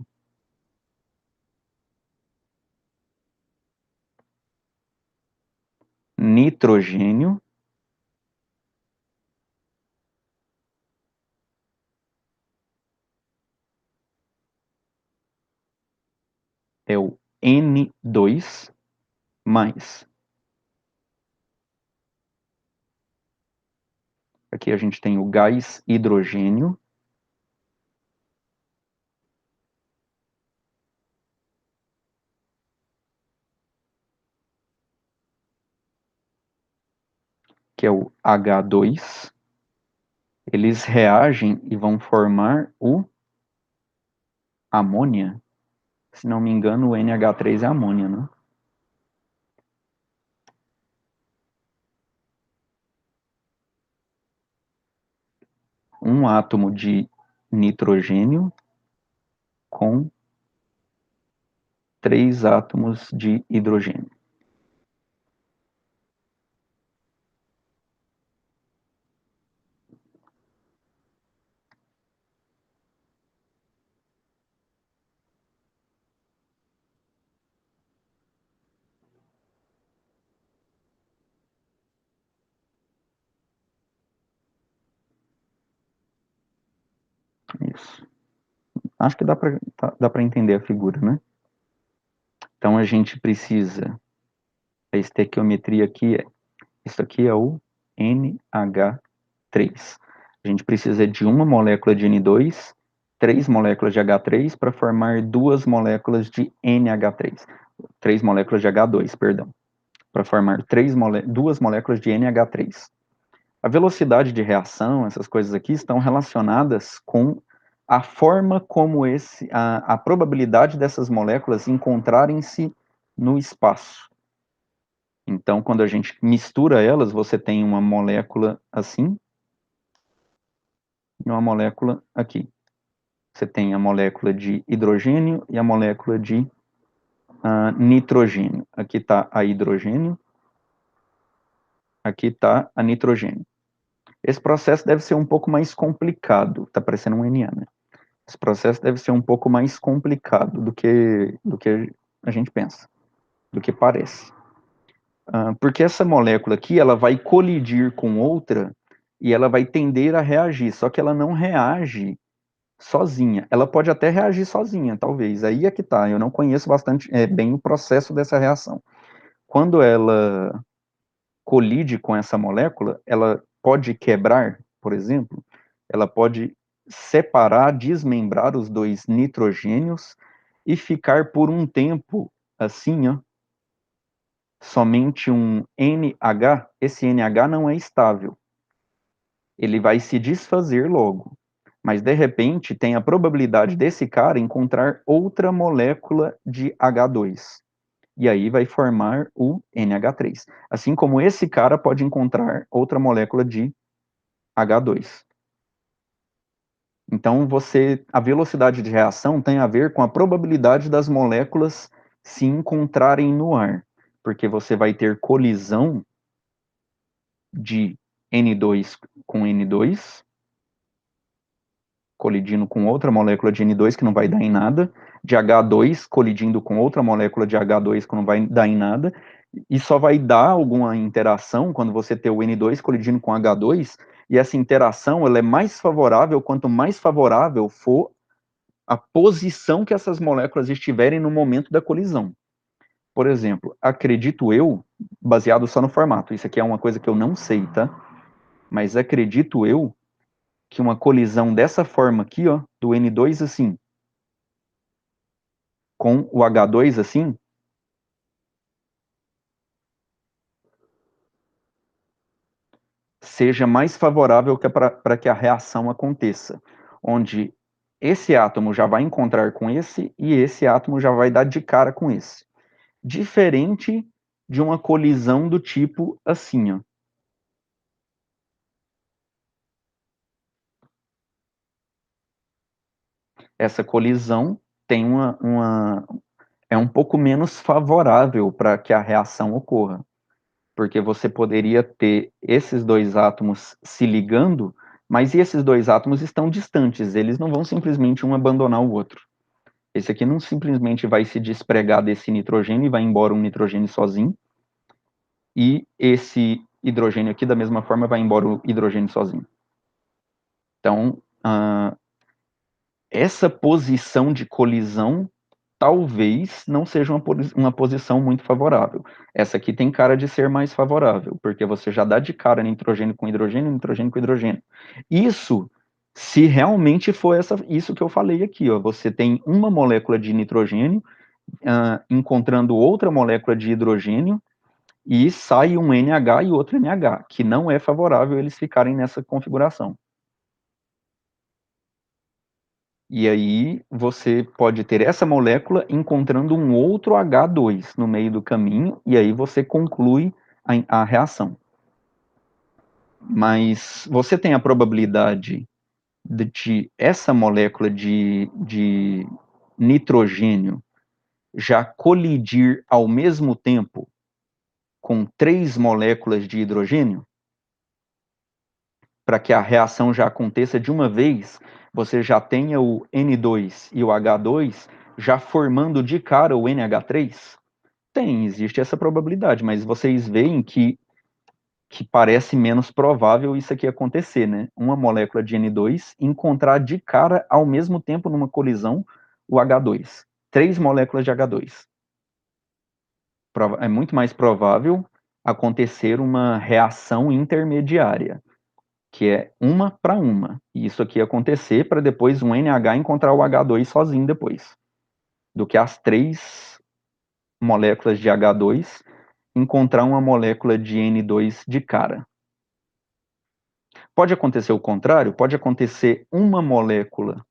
nitrogênio N2 mais. Aqui a gente tem o gás hidrogênio, que é o H2. Eles reagem e vão formar o amônia. Se não me engano, o NH3 é amônia, né? Um átomo de nitrogênio com 3 átomos de hidrogênio. Isso. Acho que dá para entender a figura, né? Então a gente precisa, a estequiometria aqui isso aqui é o NH3. A gente precisa de uma molécula de N2, 3 moléculas de H3 para formar 2 moléculas de NH3. 3 moléculas de H2, perdão. Para formar 2 moléculas de NH3. A velocidade de reação, essas coisas aqui, estão relacionadas com a forma como a probabilidade dessas moléculas encontrarem-se no espaço. Então, quando a gente mistura elas, você tem uma molécula assim e uma molécula aqui. Você tem a molécula de hidrogênio e a molécula de nitrogênio. Aqui está a hidrogênio, aqui está a nitrogênio. Esse processo deve ser um pouco mais complicado. Está parecendo um NA, né? Esse processo deve ser um pouco mais complicado do que a gente pensa, do que parece. Porque essa molécula aqui, ela vai colidir com outra e ela vai tender a reagir, só que ela não reage sozinha. Ela pode até reagir sozinha, talvez. Aí é que tá, eu não conheço bastante bem o processo dessa reação. Quando ela colide com essa molécula, ela pode quebrar, por exemplo, ela pode separar, desmembrar os 2 nitrogênios e ficar por um tempo assim, ó, somente um NH. Esse NH não é estável. Ele vai se desfazer logo. Mas, de repente, tem a probabilidade desse cara encontrar outra molécula de H2. E aí vai formar o NH3. Assim como esse cara pode encontrar outra molécula de H2. Então, a velocidade de reação tem a ver com a probabilidade das moléculas se encontrarem no ar. Porque você vai ter colisão de N2 com N2, colidindo com outra molécula de N2 que não vai dar em nada, de H2 colidindo com outra molécula de H2 que não vai dar em nada, e só vai dar alguma interação quando você ter o N2 colidindo com H2, e essa interação ela é mais favorável quanto mais favorável for a posição que essas moléculas estiverem no momento da colisão. Por exemplo, acredito eu, baseado só no formato, isso aqui é uma coisa que eu não sei, tá? Mas acredito eu que uma colisão dessa forma aqui, ó, do N2 assim, com o H2 assim, seja mais favorável para que a reação aconteça, onde esse átomo já vai encontrar com esse e esse átomo já vai dar de cara com esse. Diferente de uma colisão do tipo assim, ó. Essa colisão tem é um pouco menos favorável para que a reação ocorra, porque você poderia ter esses 2 átomos se ligando, mas esses 2 átomos estão distantes, eles não vão simplesmente um abandonar o outro. Esse aqui não simplesmente vai se despregar desse nitrogênio e vai embora um nitrogênio sozinho, e esse hidrogênio aqui, da mesma forma, vai embora o hidrogênio sozinho. Então, essa posição de colisão talvez não seja uma posição muito favorável. Essa aqui tem cara de ser mais favorável, porque você já dá de cara nitrogênio com hidrogênio, nitrogênio com hidrogênio. Isso, se realmente for isso que eu falei aqui, ó, você tem uma molécula de nitrogênio encontrando outra molécula de hidrogênio e sai um NH e outro NH, que não é favorável eles ficarem nessa configuração. E aí você pode ter essa molécula encontrando um outro H2 no meio do caminho, e aí você conclui a reação. Mas você tem a probabilidade de essa molécula de nitrogênio já colidir ao mesmo tempo com 3 moléculas de hidrogênio? Para que a reação já aconteça de uma vez, você já tenha o N2 e o H2 já formando de cara o NH3? Tem, existe essa probabilidade, mas vocês veem que parece menos provável isso aqui acontecer, né? Uma molécula de N2 encontrar de cara ao mesmo tempo numa colisão o H2. 3 moléculas de H2. É muito mais provável acontecer uma reação intermediária, que é uma para uma. E isso aqui acontecer para depois um NH encontrar o H2 sozinho depois, do que as 3 moléculas de H2 encontrar uma molécula de N2 de cara. Pode acontecer o contrário? Pode acontecer uma molécula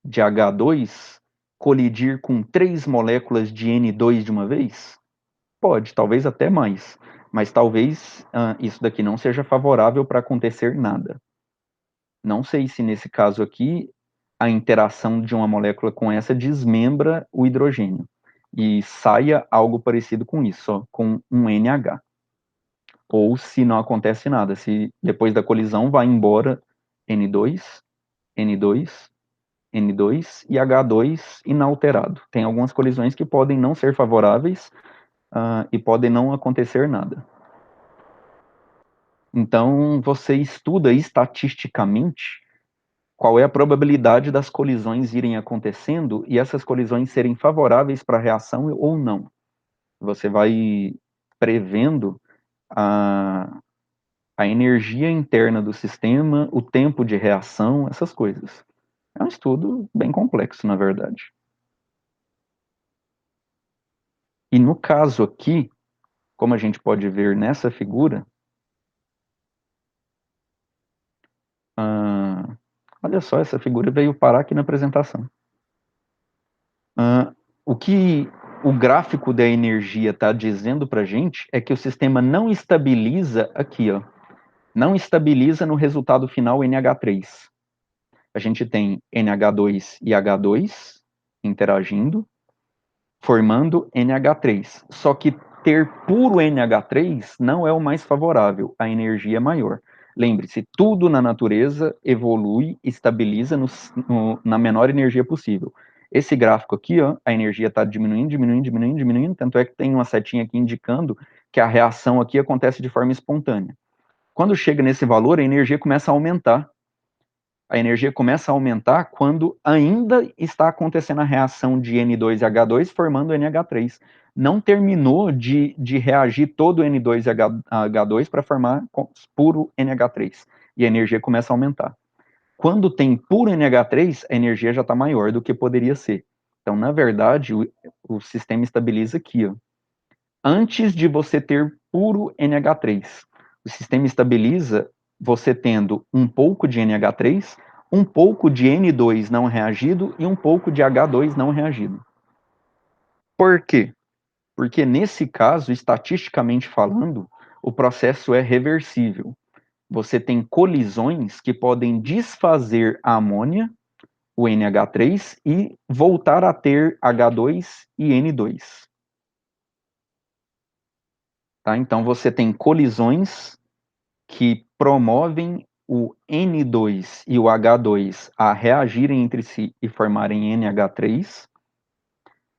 de H2 colidir com 3 moléculas de N2 de uma vez? Pode, talvez até mais. Mas talvez isso daqui não seja favorável para acontecer nada. Não sei se nesse caso aqui a interação de uma molécula com essa desmembra o hidrogênio e saia algo parecido com isso, ó, com um NH. Ou se não acontece nada, se depois da colisão vai embora N2, N2, N2 e H2 inalterado. Tem algumas colisões que podem não ser favoráveis e podem não acontecer nada. Então, você estuda estatisticamente qual é a probabilidade das colisões irem acontecendo e essas colisões serem favoráveis para a reação ou não. Você vai prevendo a energia interna do sistema, o tempo de reação, essas coisas. É um estudo bem complexo, na verdade. E no caso aqui, como a gente pode ver nessa figura, olha só, essa figura veio parar aqui na apresentação. O que o gráfico da energia está dizendo para a gente é que o sistema não estabiliza aqui, ó, não estabiliza no resultado final NH3. A gente tem NH2 e H2 interagindo, formando NH3. Só que ter puro NH3 não é o mais favorável, a energia é maior. Lembre-se, tudo na natureza evolui, estabiliza na menor energia possível. Esse gráfico aqui, ó, a energia está diminuindo, diminuindo, diminuindo, diminuindo, tanto é que tem uma setinha aqui indicando que a reação aqui acontece de forma espontânea. Quando chega nesse valor, a energia começa a aumentar. A energia começa a aumentar quando ainda está acontecendo a reação de N2 e H2 formando NH3. Não terminou de reagir todo o N2 e H2 para formar puro NH3. E a energia começa a aumentar. Quando tem puro NH3, a energia já está maior do que poderia ser. Então, na verdade, o sistema estabiliza aqui, ó. Antes de você ter puro NH3. O sistema estabiliza você tendo um pouco de NH3, um pouco de N2 não reagido e um pouco de H2 não reagido. Por quê? Porque nesse caso, estatisticamente falando, o processo é reversível. Você tem colisões que podem desfazer a amônia, o NH3, e voltar a ter H2 e N2. Tá? Então você tem colisões que promovem o N2 e o H2 a reagirem entre si e formarem NH3,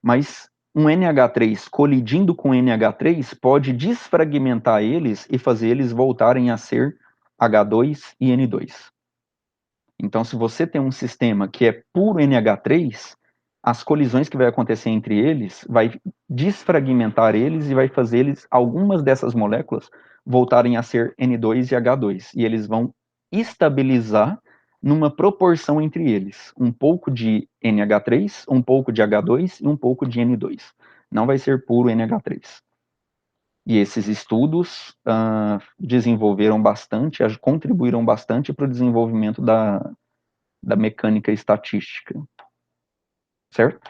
mas um NH3 colidindo com NH3 pode desfragmentar eles e fazer eles voltarem a ser H2 e N2. Então, se você tem um sistema que é puro NH3, as colisões que vai acontecer entre eles vai desfragmentar eles e vai fazer eles, algumas dessas moléculas, voltarem a ser N2 e H2. E eles vão estabilizar numa proporção entre eles. Um pouco de NH3, um pouco de H2 e um pouco de N2. Não vai ser puro NH3. E esses estudos desenvolveram bastante, contribuíram bastante para o desenvolvimento da mecânica estatística. Certo?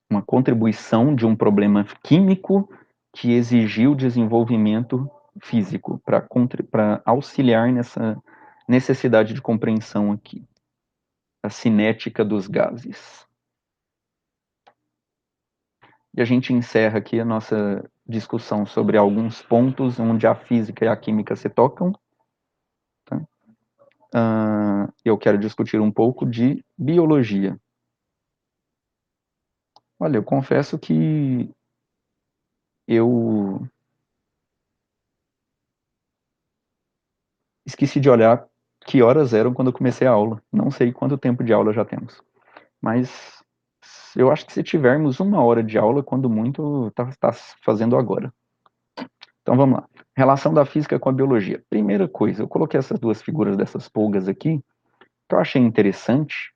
Uma contribuição de um problema químico que exigiu desenvolvimento físico para auxiliar nessa necessidade de compreensão aqui, a cinética dos gases. E a gente encerra aqui a nossa discussão sobre alguns pontos onde a física e a química se tocam. Tá? Eu quero discutir um pouco de biologia. Olha, eu confesso que eu esqueci de olhar que horas eram quando eu comecei a aula. Não sei quanto tempo de aula já temos. Mas eu acho que se tivermos 1 hora de aula, quando muito, tá fazendo agora. Então vamos lá. Relação da física com a biologia. Primeira coisa, eu coloquei essas duas figuras dessas pulgas aqui, que eu achei interessante.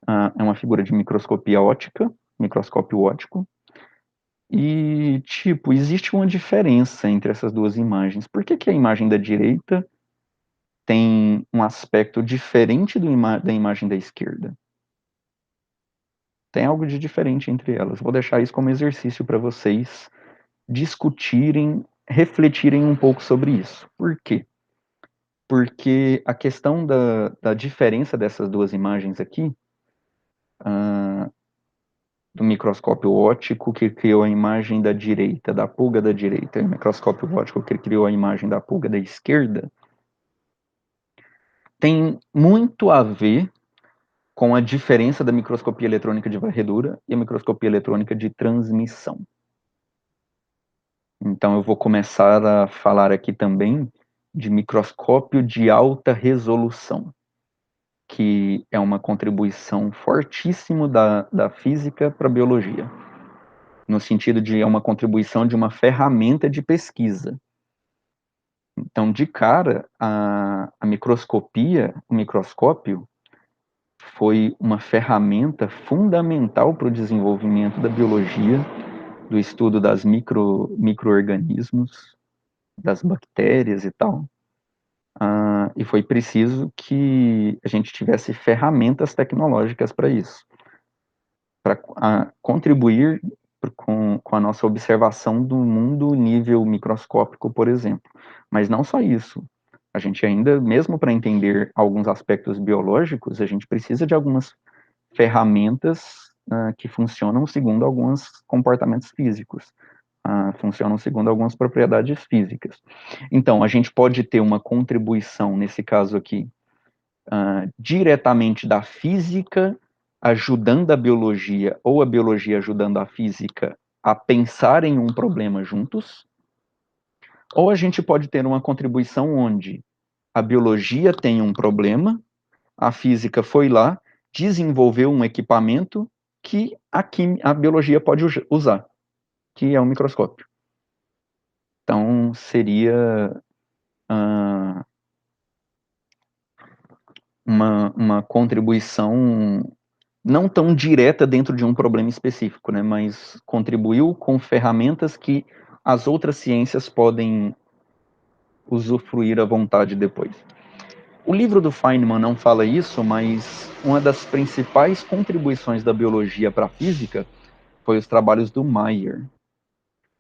É uma figura de microscopia ótica, microscópio ótico. E, tipo, existe uma diferença entre essas duas imagens. Por que que a imagem da direita tem um aspecto diferente da imagem da esquerda? Tem algo de diferente entre elas. Vou deixar isso como exercício para vocês discutirem, refletirem um pouco sobre isso. Por quê? Porque a questão da diferença dessas duas imagens aqui, do microscópio óptico que criou a imagem da direita, da pulga da direita, e o microscópio óptico que criou a imagem da pulga da esquerda, tem muito a ver com a diferença da microscopia eletrônica de varredura e a microscopia eletrônica de transmissão. Então eu vou começar a falar aqui também de microscópio de alta resolução, que é uma contribuição fortíssima da física para a biologia, no sentido de é uma contribuição de uma ferramenta de pesquisa. Então, de cara, a microscopia, o microscópio, foi uma ferramenta fundamental para o desenvolvimento da biologia, do estudo das micro-organismos, das bactérias e tal. E foi preciso que a gente tivesse ferramentas tecnológicas para isso, para contribuir com a nossa observação do mundo nível microscópico, por exemplo. Mas não só isso. A gente ainda, mesmo para entender alguns aspectos biológicos, a gente precisa de algumas ferramentas que funcionam segundo alguns comportamentos físicos, funcionam segundo algumas propriedades físicas. Então, a gente pode ter uma contribuição, nesse caso aqui, diretamente da física ajudando a biologia, ou a biologia ajudando a física a pensar em um problema juntos, ou a gente pode ter uma contribuição onde a biologia tem um problema, a física foi lá, desenvolveu um equipamento que a biologia pode usar, que é um microscópio. Então, seria uma contribuição não tão direta dentro de um problema específico, né, mas contribuiu com ferramentas que as outras ciências podem usufruir à vontade depois. O livro do Feynman não fala isso, mas uma das principais contribuições da biologia para a física foi os trabalhos do Mayer.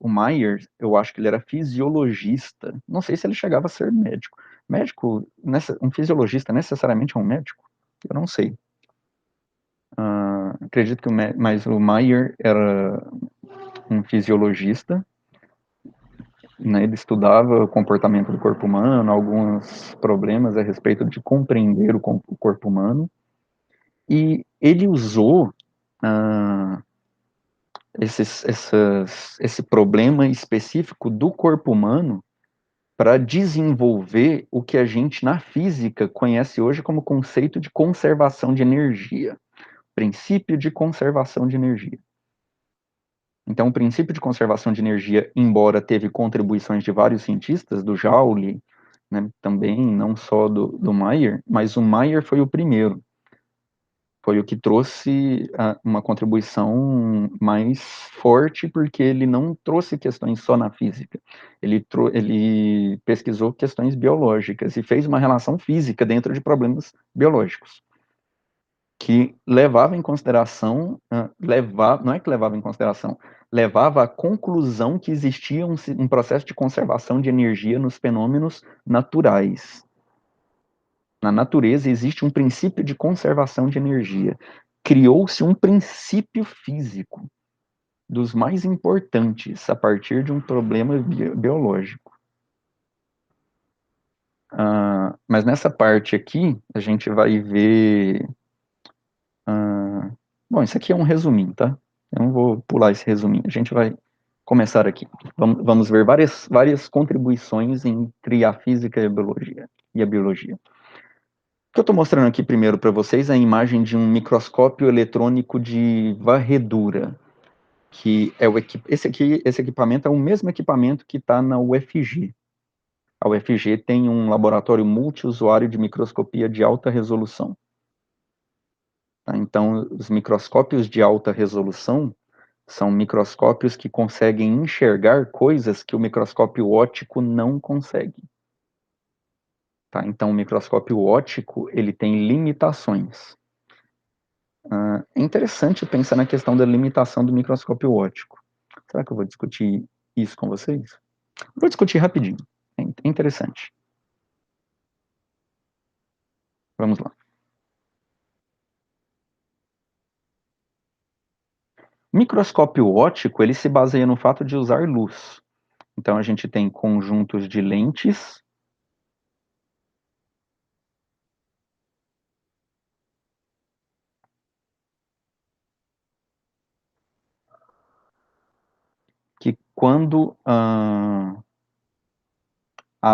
O Mayer, eu acho que ele era fisiologista. Não sei se ele chegava a ser médico. Médico, um fisiologista necessariamente é um médico? Eu não sei. Acredito que mas o Mayer era um fisiologista, né, ele estudava o comportamento do corpo humano, alguns problemas a respeito de compreender o corpo humano, e ele usou esse problema específico do corpo humano para desenvolver o que a gente na física conhece hoje como conceito de conservação de energia. princípio de conservação de energia. Então, o princípio de conservação de energia, embora teve contribuições de vários cientistas, do Joule, né, também, não só do Mayer, mas o Mayer foi o primeiro. Foi o que trouxe uma contribuição mais forte, porque ele não trouxe questões só na física. Ele pesquisou questões biológicas e fez uma relação física dentro de problemas biológicos, que levava em consideração, não é que levava em consideração, levava à conclusão que existia um processo de conservação de energia nos fenômenos naturais. Na natureza existe um princípio de conservação de energia. Criou-se um princípio físico dos mais importantes a partir de um problema biológico. Mas nessa parte aqui, a gente vai ver... bom, isso aqui é um resuminho, tá? Eu não vou pular esse resuminho. A gente vai começar aqui. Vamos ver várias contribuições entre a física e a biologia. O que eu estou mostrando aqui primeiro para vocês é a imagem de um microscópio eletrônico de varredura, que é esse equipamento é o mesmo equipamento que está na UFG. A UFG tem um laboratório multiusuário de microscopia de alta resolução. Tá? Então, os microscópios de alta resolução são microscópios que conseguem enxergar coisas que o microscópio óptico não consegue. Tá? Então, o microscópio óptico ele tem limitações. É interessante pensar na questão da limitação do microscópio óptico. Será que eu vou discutir isso com vocês? Vou discutir rapidinho. É interessante. Vamos lá. O microscópio óptico ele se baseia no fato de usar luz. Então, a gente tem conjuntos de lentes que, quando a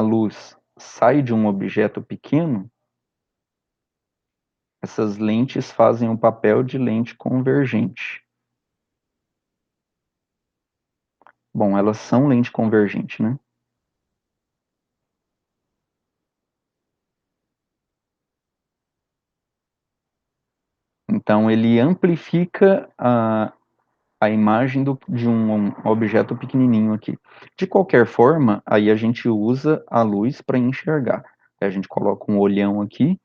luz sai de um objeto pequeno, essas lentes fazem o papel de lente convergente. Bom, elas são lente convergente, né? Então, ele amplifica a imagem de um objeto pequenininho aqui. De qualquer forma, aí a gente usa a luz para enxergar. A gente coloca um olhão aqui,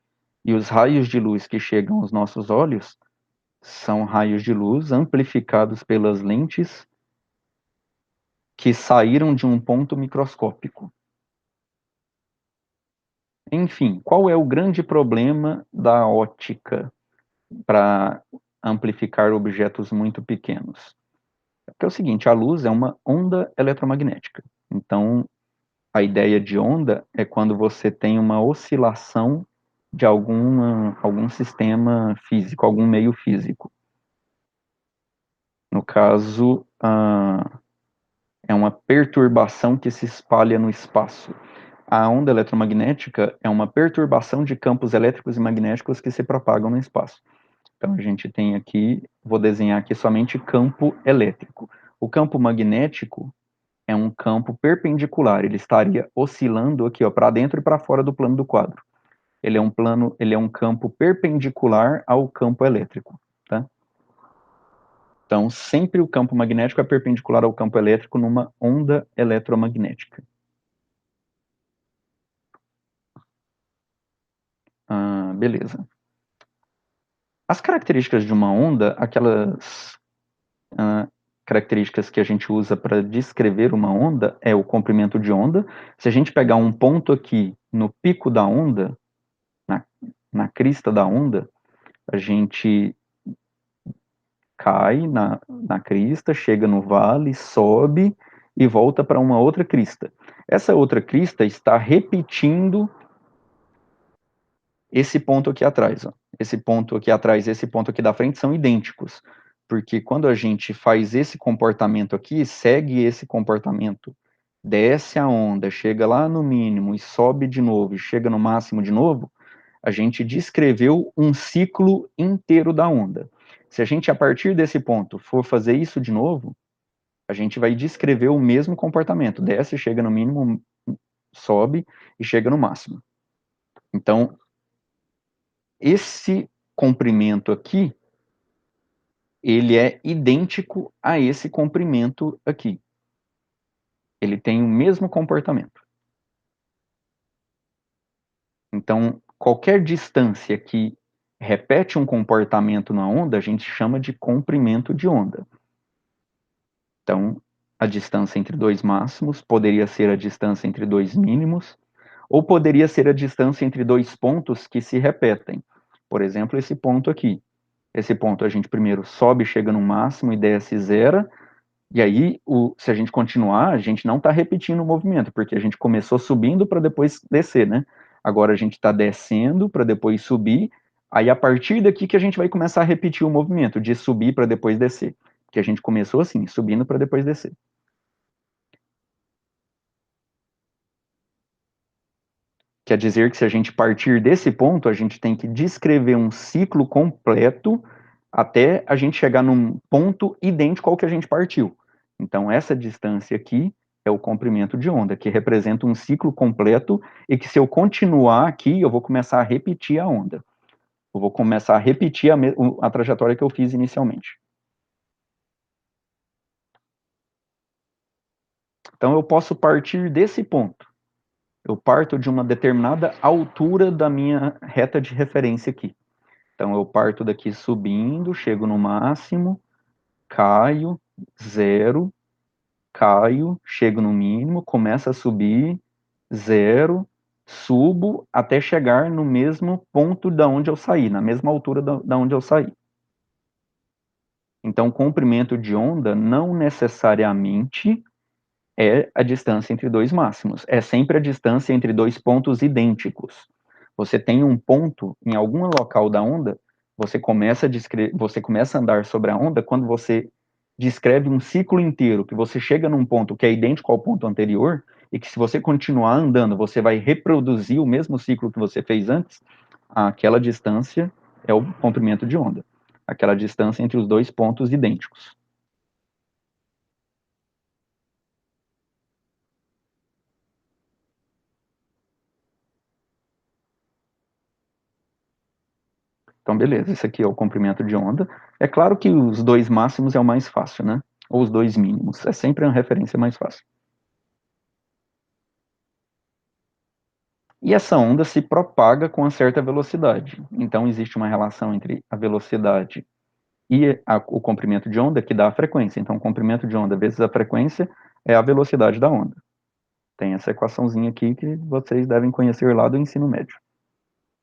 e os raios de luz que chegam aos nossos olhos são raios de luz amplificados pelas lentes que saíram de um ponto microscópico. Enfim, qual é o grande problema da óptica para amplificar objetos muito pequenos? Porque é o seguinte, a luz é uma onda eletromagnética. Então, a ideia de onda é quando você tem uma oscilação de algum sistema físico, algum meio físico. No caso, é uma perturbação que se espalha no espaço. A onda eletromagnética é uma perturbação de campos elétricos e magnéticos que se propagam no espaço. Então, a gente tem aqui, vou desenhar aqui somente campo elétrico. O campo magnético é um campo perpendicular, ele estaria oscilando aqui, ó, para dentro e para fora do plano do quadro. Ele é um campo perpendicular ao campo elétrico, tá? Então, sempre o campo magnético é perpendicular ao campo elétrico numa onda eletromagnética. Beleza. As características de uma onda, aquelas características que a gente usa para descrever uma onda, é o comprimento de onda. Se a gente pegar um ponto aqui no pico da onda, na crista da onda, a gente cai na crista, chega no vale, sobe e volta para uma outra crista. Essa outra crista está repetindo esse ponto aqui atrás. Ó. Esse ponto aqui atrás e esse ponto aqui da frente são idênticos, porque quando a gente faz esse comportamento aqui, segue esse comportamento, desce a onda, chega lá no mínimo e sobe de novo, e chega no máximo de novo, a gente descreveu um ciclo inteiro da onda. Se a gente, a partir desse ponto, for fazer isso de novo, a gente vai descrever o mesmo comportamento. Desce, chega no mínimo, sobe e chega no máximo. Então, esse comprimento aqui, ele é idêntico a esse comprimento aqui. Ele tem o mesmo comportamento. Então, qualquer distância que repete um comportamento na onda, a gente chama de comprimento de onda. Então, a distância entre dois máximos poderia ser a distância entre dois mínimos, ou poderia ser a distância entre dois pontos que se repetem. Por exemplo, esse ponto aqui. Esse ponto a gente primeiro sobe, chega no máximo e desce zero, e aí, se a gente continuar, a gente não está repetindo o movimento, porque a gente começou subindo para depois descer, né? Agora a gente está descendo para depois subir, aí a partir daqui que a gente vai começar a repetir o movimento, de subir para depois descer. Porque a gente começou assim, subindo para depois descer. Quer dizer que se a gente partir desse ponto, a gente tem que descrever um ciclo completo até a gente chegar num ponto idêntico ao que a gente partiu. Então, essa distância aqui é o comprimento de onda, que representa um ciclo completo e que se eu continuar aqui, eu vou começar a repetir a onda. Eu vou começar a repetir a trajetória que eu fiz inicialmente. Então, eu posso partir desse ponto. Eu parto de uma determinada altura da minha reta de referência aqui. Então, eu parto daqui subindo, chego no máximo, caio, zero, caio, chego no mínimo, começo a subir, zero, subo até chegar no mesmo ponto da onde eu saí, na mesma altura da onde eu saí. Então, comprimento de onda não necessariamente é a distância entre dois máximos, é sempre a distância entre dois pontos idênticos. Você tem um ponto em algum local da onda, você começa a andar sobre a onda quando você descreve um ciclo inteiro, que você chega num ponto que é idêntico ao ponto anterior, e que se você continuar andando, você vai reproduzir o mesmo ciclo que você fez antes, aquela distância é o comprimento de onda. Aquela distância entre os dois pontos idênticos. Então, beleza, esse aqui é o comprimento de onda. É claro que os dois máximos é o mais fácil, né? Ou os dois mínimos. É sempre uma referência mais fácil. E essa onda se propaga com uma certa velocidade. Então, existe uma relação entre a velocidade e o comprimento de onda que dá a frequência. Então, o comprimento de onda vezes a frequência é a velocidade da onda. Tem essa equaçãozinha aqui que vocês devem conhecer lá do ensino médio.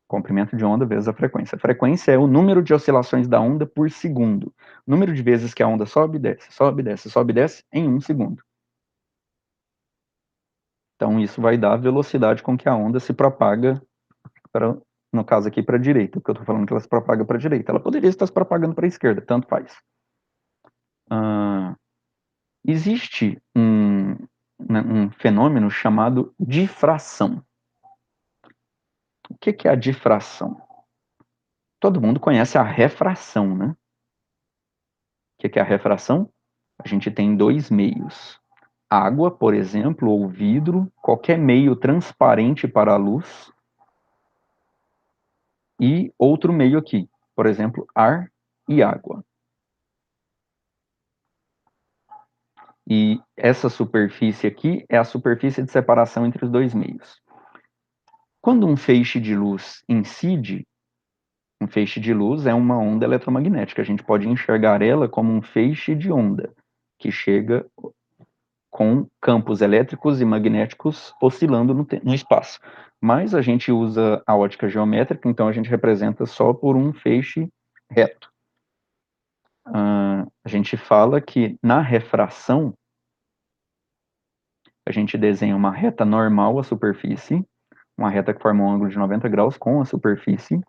Comprimento de onda vezes a frequência. A frequência é o número de oscilações da onda por segundo. O número de vezes que a onda sobe, desce, sobe, desce, sobe, desce em 1 segundo. Então, isso vai dar a velocidade com que a onda se propaga, no caso aqui, para a direita, porque eu estou falando que ela se propaga para a direita. Ela poderia estar se propagando para a esquerda, tanto faz. Existe um fenômeno chamado difração. O que é a difração? Todo mundo conhece a refração, né? O que é a refração? A gente tem dois meios. Água, por exemplo, ou vidro, qualquer meio transparente para a luz, e outro meio aqui, por exemplo, ar e água. E essa superfície aqui é a superfície de separação entre os dois meios. Quando um feixe de luz incide, um feixe de luz é uma onda eletromagnética. A gente pode enxergar ela como um feixe de onda que chega com campos elétricos e magnéticos oscilando no espaço. Mas a gente usa a ótica geométrica, então a gente representa só por um feixe reto. A gente fala que na refração, a gente desenha uma reta normal à superfície, uma reta que forma um ângulo de 90 graus com a superfície.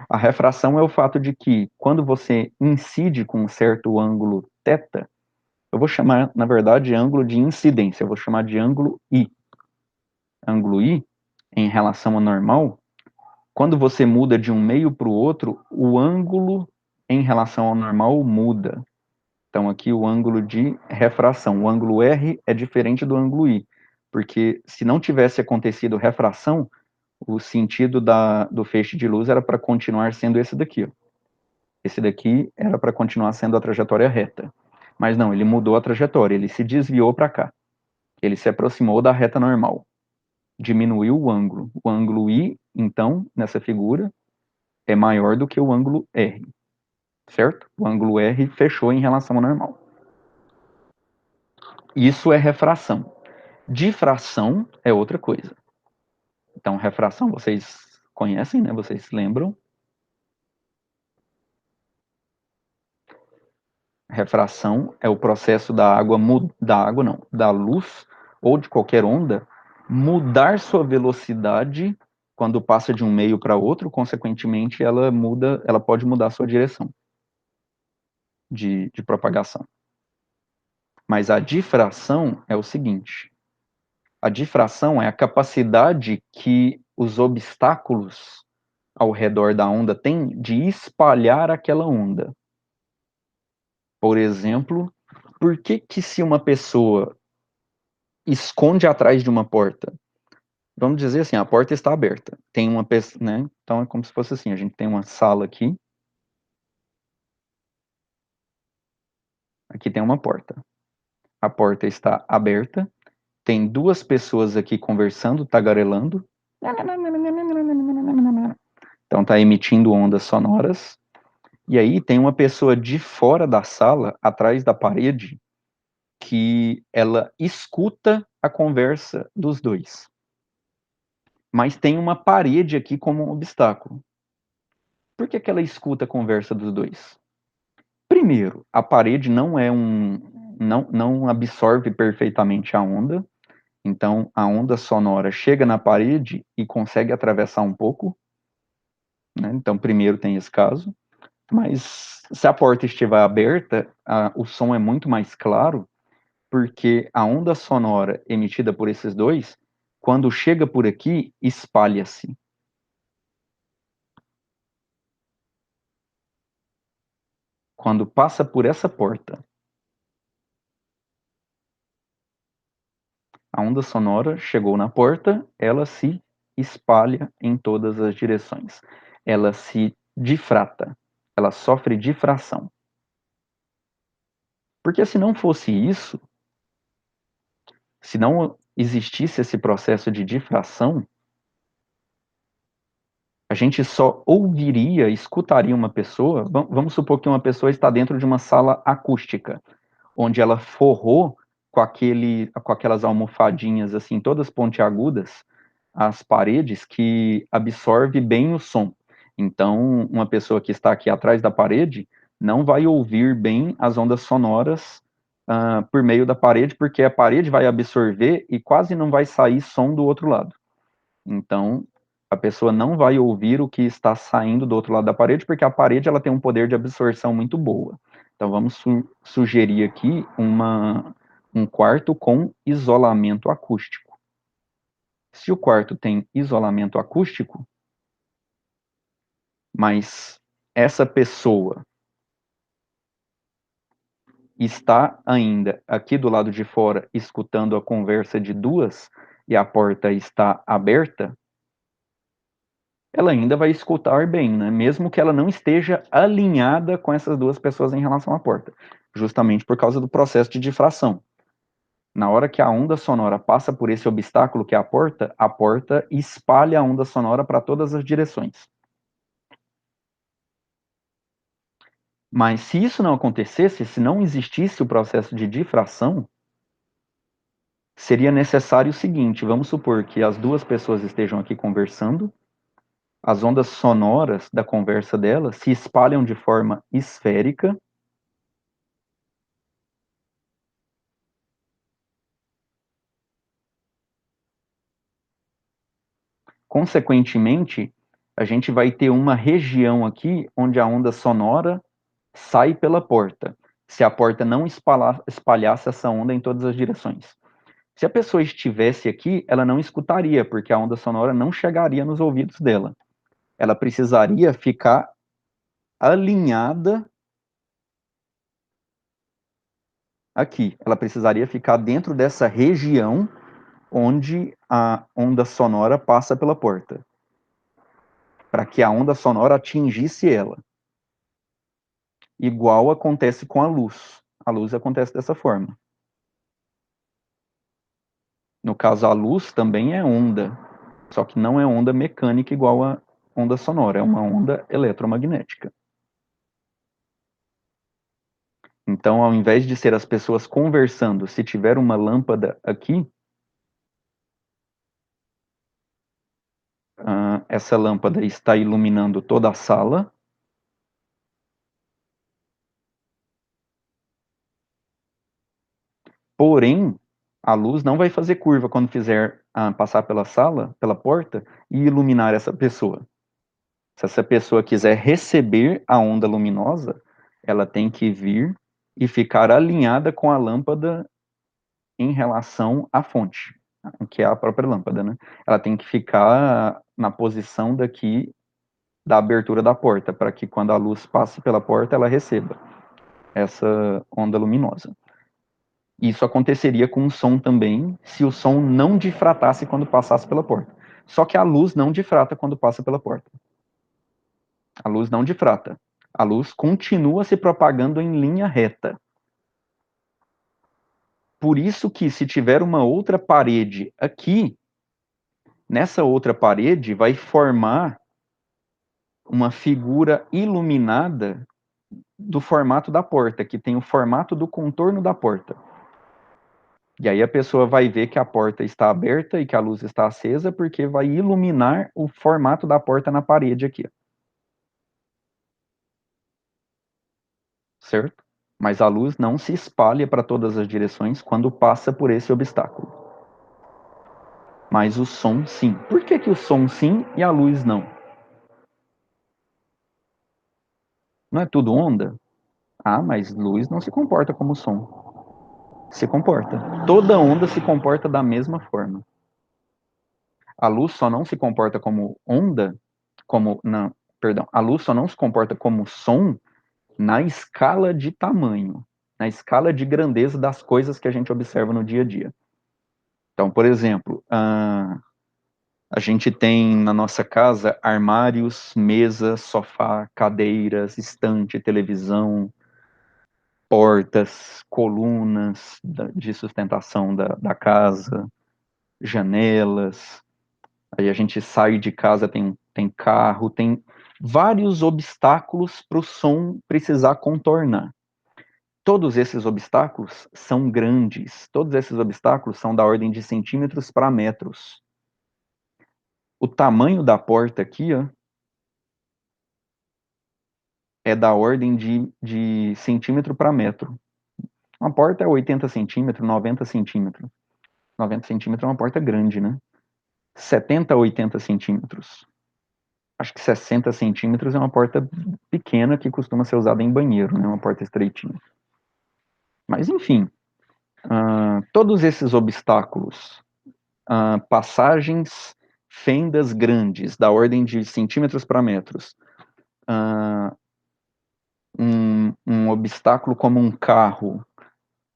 A refração é o fato de que, quando você incide com um certo ângulo θ, eu vou chamar, na verdade, de ângulo de incidência, eu vou chamar de ângulo I. Ângulo I, em relação ao normal, quando você muda de um meio para o outro, o ângulo em relação ao normal muda. Então aqui o ângulo de refração, o ângulo R é diferente do ângulo I, porque se não tivesse acontecido refração, o sentido do feixe de luz era para continuar sendo esse daqui, ó. Esse daqui era para continuar sendo a trajetória reta. Mas não, ele mudou a trajetória, ele se desviou para cá. Ele se aproximou da reta normal. Diminuiu o ângulo. O ângulo I, então, nessa figura, é maior do que o ângulo R. Certo? O ângulo R fechou em relação ao normal. Isso é refração. Difração é outra coisa. Então, refração vocês conhecem, né? Vocês lembram? Refração é o processo da luz ou de qualquer onda mudar sua velocidade quando passa de um meio para outro, consequentemente ela pode mudar sua direção de propagação. Mas a difração é o seguinte: a difração é a capacidade que os obstáculos ao redor da onda têm de espalhar aquela onda. Por exemplo, por que que se uma pessoa esconde atrás de uma porta? Vamos dizer assim, a porta está aberta. Tem uma pessoa, né? Então é como se fosse assim, a gente tem uma sala aqui. Aqui tem uma porta. A porta está aberta. Tem duas pessoas aqui conversando, tagarelando. Então está emitindo ondas sonoras. E aí tem uma pessoa de fora da sala, atrás da parede, que ela escuta a conversa dos dois. Mas tem uma parede aqui como um obstáculo. Por que que ela escuta a conversa dos dois? Primeiro, a parede não absorve perfeitamente a onda, então a onda sonora chega na parede e consegue atravessar um pouco, né? Então primeiro tem esse caso, mas se a porta estiver aberta, o som é muito mais claro, porque a onda sonora emitida por esses dois, quando chega por aqui, espalha-se. Quando passa por essa porta, a onda sonora chegou na porta, ela se espalha em todas as direções. Ela se difrata, ela sofre difração. Porque se não fosse isso, se não existisse esse processo de difração, a gente só ouviria, escutaria uma pessoa. Vamos supor que uma pessoa está dentro de uma sala acústica, onde ela forrou com aquelas almofadinhas assim, todas pontiagudas, as paredes que absorve bem o som. Então, uma pessoa que está aqui atrás da parede não vai ouvir bem as ondas sonoras por meio da parede, porque a parede vai absorver e quase não vai sair som do outro lado. Então, a pessoa não vai ouvir o que está saindo do outro lado da parede, porque a parede ela tem um poder de absorção muito boa. Então, vamos sugerir aqui um quarto com isolamento acústico. Se o quarto tem isolamento acústico, mas essa pessoa está ainda aqui do lado de fora escutando a conversa de duas e a porta está aberta, ela ainda vai escutar bem, né? Mesmo que ela não esteja alinhada com essas duas pessoas em relação à porta, justamente por causa do processo de difração. Na hora que a onda sonora passa por esse obstáculo que é a porta espalha a onda sonora para todas as direções. Mas se isso não acontecesse, se não existisse o processo de difração, seria necessário o seguinte: vamos supor que as duas pessoas estejam aqui conversando, as ondas sonoras da conversa delas se espalham de forma esférica. Consequentemente, a gente vai ter uma região aqui onde a onda sonora sai pela porta, se a porta não espalhasse essa onda em todas as direções. Se a pessoa estivesse aqui, ela não escutaria, porque a onda sonora não chegaria nos ouvidos dela. Ela precisaria ficar alinhada aqui. Ela precisaria ficar dentro dessa região onde a onda sonora passa pela porta, para que a onda sonora atingisse ela. Igual acontece com a luz. A luz acontece dessa forma. No caso, a luz também é onda, só que não é onda mecânica igual a onda sonora, é uma onda eletromagnética. Então, ao invés de ser as pessoas conversando, se tiver uma lâmpada aqui, essa lâmpada está iluminando toda a sala. Porém, a luz não vai fazer curva quando fizer passar pela sala, pela porta, e iluminar essa pessoa. Se essa pessoa quiser receber a onda luminosa, ela tem que vir e ficar alinhada com a lâmpada em relação à fonte, que é a própria lâmpada, né? Ela tem que ficar na posição daqui da abertura da porta, para que quando a luz passe pela porta, ela receba essa onda luminosa. Isso aconteceria com o som também, se o som não difratasse quando passasse pela porta. Só que a luz não difrata quando passa pela porta. A luz não difrata. A luz continua se propagando em linha reta. Por isso que se tiver uma outra parede aqui, nessa outra parede vai formar uma figura iluminada do formato da porta, que tem o formato do contorno da porta. E aí a pessoa vai ver que a porta está aberta e que a luz está acesa, porque vai iluminar o formato da porta na parede aqui, certo? Mas a luz não se espalha para todas as direções quando passa por esse obstáculo. Mas o som sim. Por que que o som sim e a luz não? Não é tudo onda? Ah, mas luz não se comporta como som. Se comporta. Toda onda se comporta da mesma forma. A luz só não se comporta como onda, como, não, perdão, a luz só não se comporta como som na escala de tamanho, na escala de grandeza das coisas que a gente observa no dia a dia. Então, por exemplo, a gente tem na nossa casa armários, mesas, sofá, cadeiras, estante, televisão, portas, colunas de sustentação da casa, janelas. Aí a gente sai de casa, tem carro, tem vários obstáculos para o som precisar contornar. Todos esses obstáculos são grandes, todos esses obstáculos são da ordem de centímetros para metros. O tamanho da porta aqui, ó, é da ordem de centímetro para metro. Uma porta é 80 centímetros, 90 centímetros. 90 centímetros é uma porta grande, né? 70 a 80 centímetros. Acho que 60 centímetros é uma porta pequena que costuma ser usada em banheiro, né? Uma porta estreitinha. Mas, enfim, todos esses obstáculos, passagens, fendas grandes, da ordem de centímetros para metros, um obstáculo como um carro,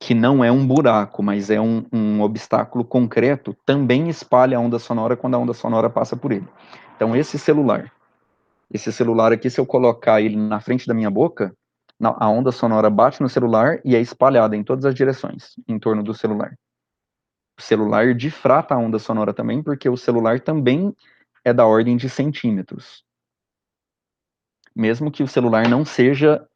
que não é um buraco, mas é um obstáculo concreto, também espalha a onda sonora quando a onda sonora passa por ele. Então, esse celular aqui, se eu colocar ele na frente da minha boca, a onda sonora bate no celular e é espalhada em todas as direções, em torno do celular. O celular difrata a onda sonora também, porque o celular também é da ordem de centímetros. Mesmo que o celular não seja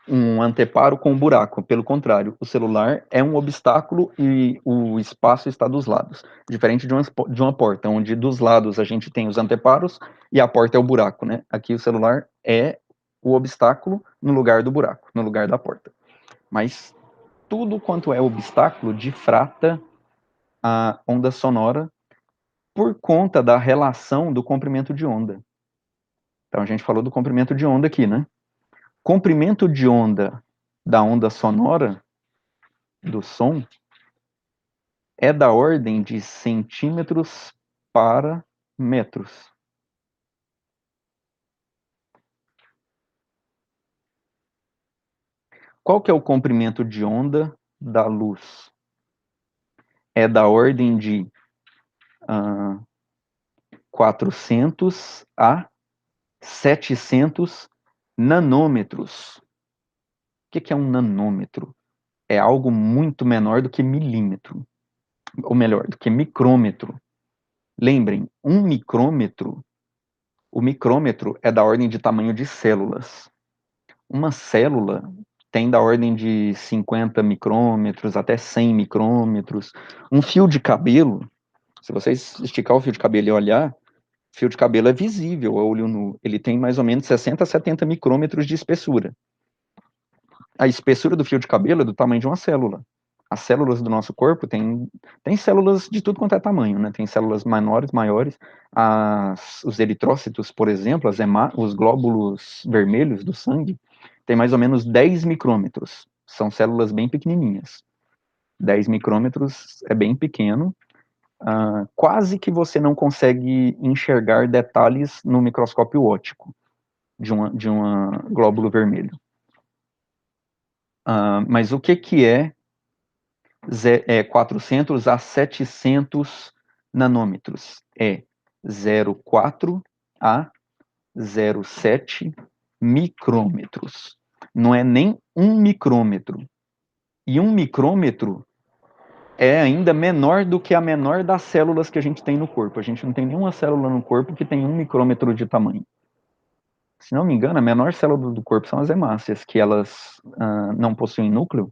um anteparo com um buraco, pelo contrário, o celular é um obstáculo e o espaço está dos lados. Diferente de uma porta, onde dos lados a gente tem os anteparos e a porta é o buraco, né? Aqui o celular é o obstáculo no lugar do buraco, no lugar da porta. Mas tudo quanto é obstáculo difrata a onda sonora por conta da relação do comprimento de onda. Então a gente falou do comprimento de onda aqui, né? Comprimento de onda da onda sonora, do som, é da ordem de centímetros para metros. Qual que é o comprimento de onda da luz? É da ordem de 400 a 700 nanômetros. O que é um nanômetro? É algo muito menor do que milímetro, ou melhor, do que micrômetro. Lembrem, um micrômetro, o micrômetro é da ordem de tamanho de células. Uma célula tem da ordem de 50 micrômetros até 100 micrômetros. Um fio de cabelo, se vocês esticar o fio de cabelo e olhar, fio de cabelo é visível a olho nu. Ele tem mais ou menos 60 a 70 micrômetros de espessura. A espessura do fio de cabelo é do tamanho de uma célula. As células do nosso corpo tem células de tudo quanto é tamanho, né? Tem células menores, maiores. Os eritrócitos, por exemplo, os glóbulos vermelhos do sangue, tem mais ou menos 10 micrômetros. São células bem pequenininhas. 10 micrômetros é bem pequeno. Quase que você não consegue enxergar detalhes no microscópio óptico de uma glóbulo vermelho. Mas o que é 400 a 700 nanômetros? É 0,4 a 0,7 micrômetros. Não é nem 1 micrômetro. E 1 micrômetro é ainda menor do que a menor das células que a gente tem no corpo. A gente não tem nenhuma célula no corpo que tem 1 micrômetro de tamanho. Se não me engano, a menor célula do corpo são as hemácias, que elas não possuem núcleo.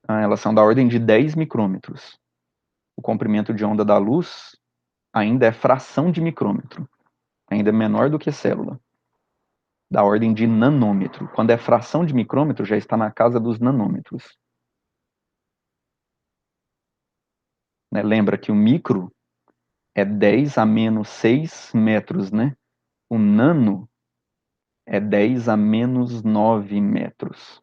Elas são da ordem de 10 micrômetros. O comprimento de onda da luz ainda é fração de micrômetro. Ainda é menor do que célula. Da ordem de nanômetro. Quando é fração de micrômetro, já está na casa dos nanômetros. Né? Lembra que o micro é 10 a menos 6 metros, né? O nano é 10 a menos 9 metros.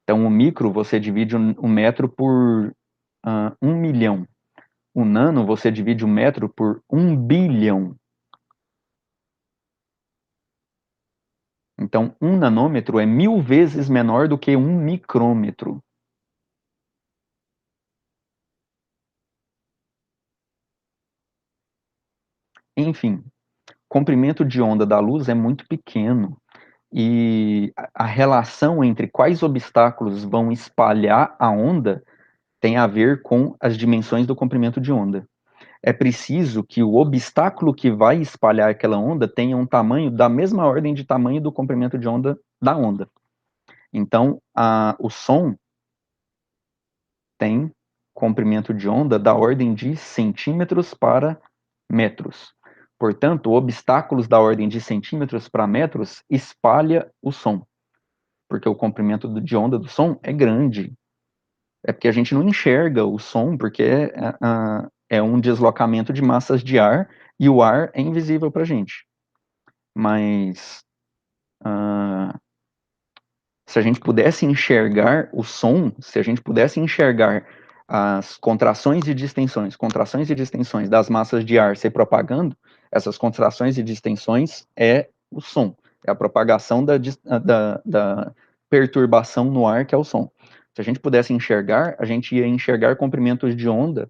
Então, o micro, você divide o metro por 1 milhão. O nano, você divide o metro por 1 bilhão. Então, 1 nanômetro é 1000 vezes menor do que 1 micrômetro. Enfim, comprimento de onda da luz é muito pequeno. E a relação entre quais obstáculos vão espalhar a onda tem a ver com as dimensões do comprimento de onda. É preciso que o obstáculo que vai espalhar aquela onda tenha um tamanho da mesma ordem de tamanho do comprimento de onda da onda. Então, o som tem comprimento de onda da ordem de centímetros para metros. Portanto, obstáculos da ordem de centímetros para metros espalha o som, porque o comprimento de onda do som é grande. É porque a gente não enxerga o som, porque é um deslocamento de massas de ar, e o ar é invisível para a gente. Mas se a gente pudesse enxergar o som, se a gente pudesse enxergar as contrações e distensões das massas de ar se propagando, essas contrações e distensões é o som, é a propagação da perturbação no ar, que é o som. Se a gente pudesse enxergar, a gente ia enxergar comprimentos de onda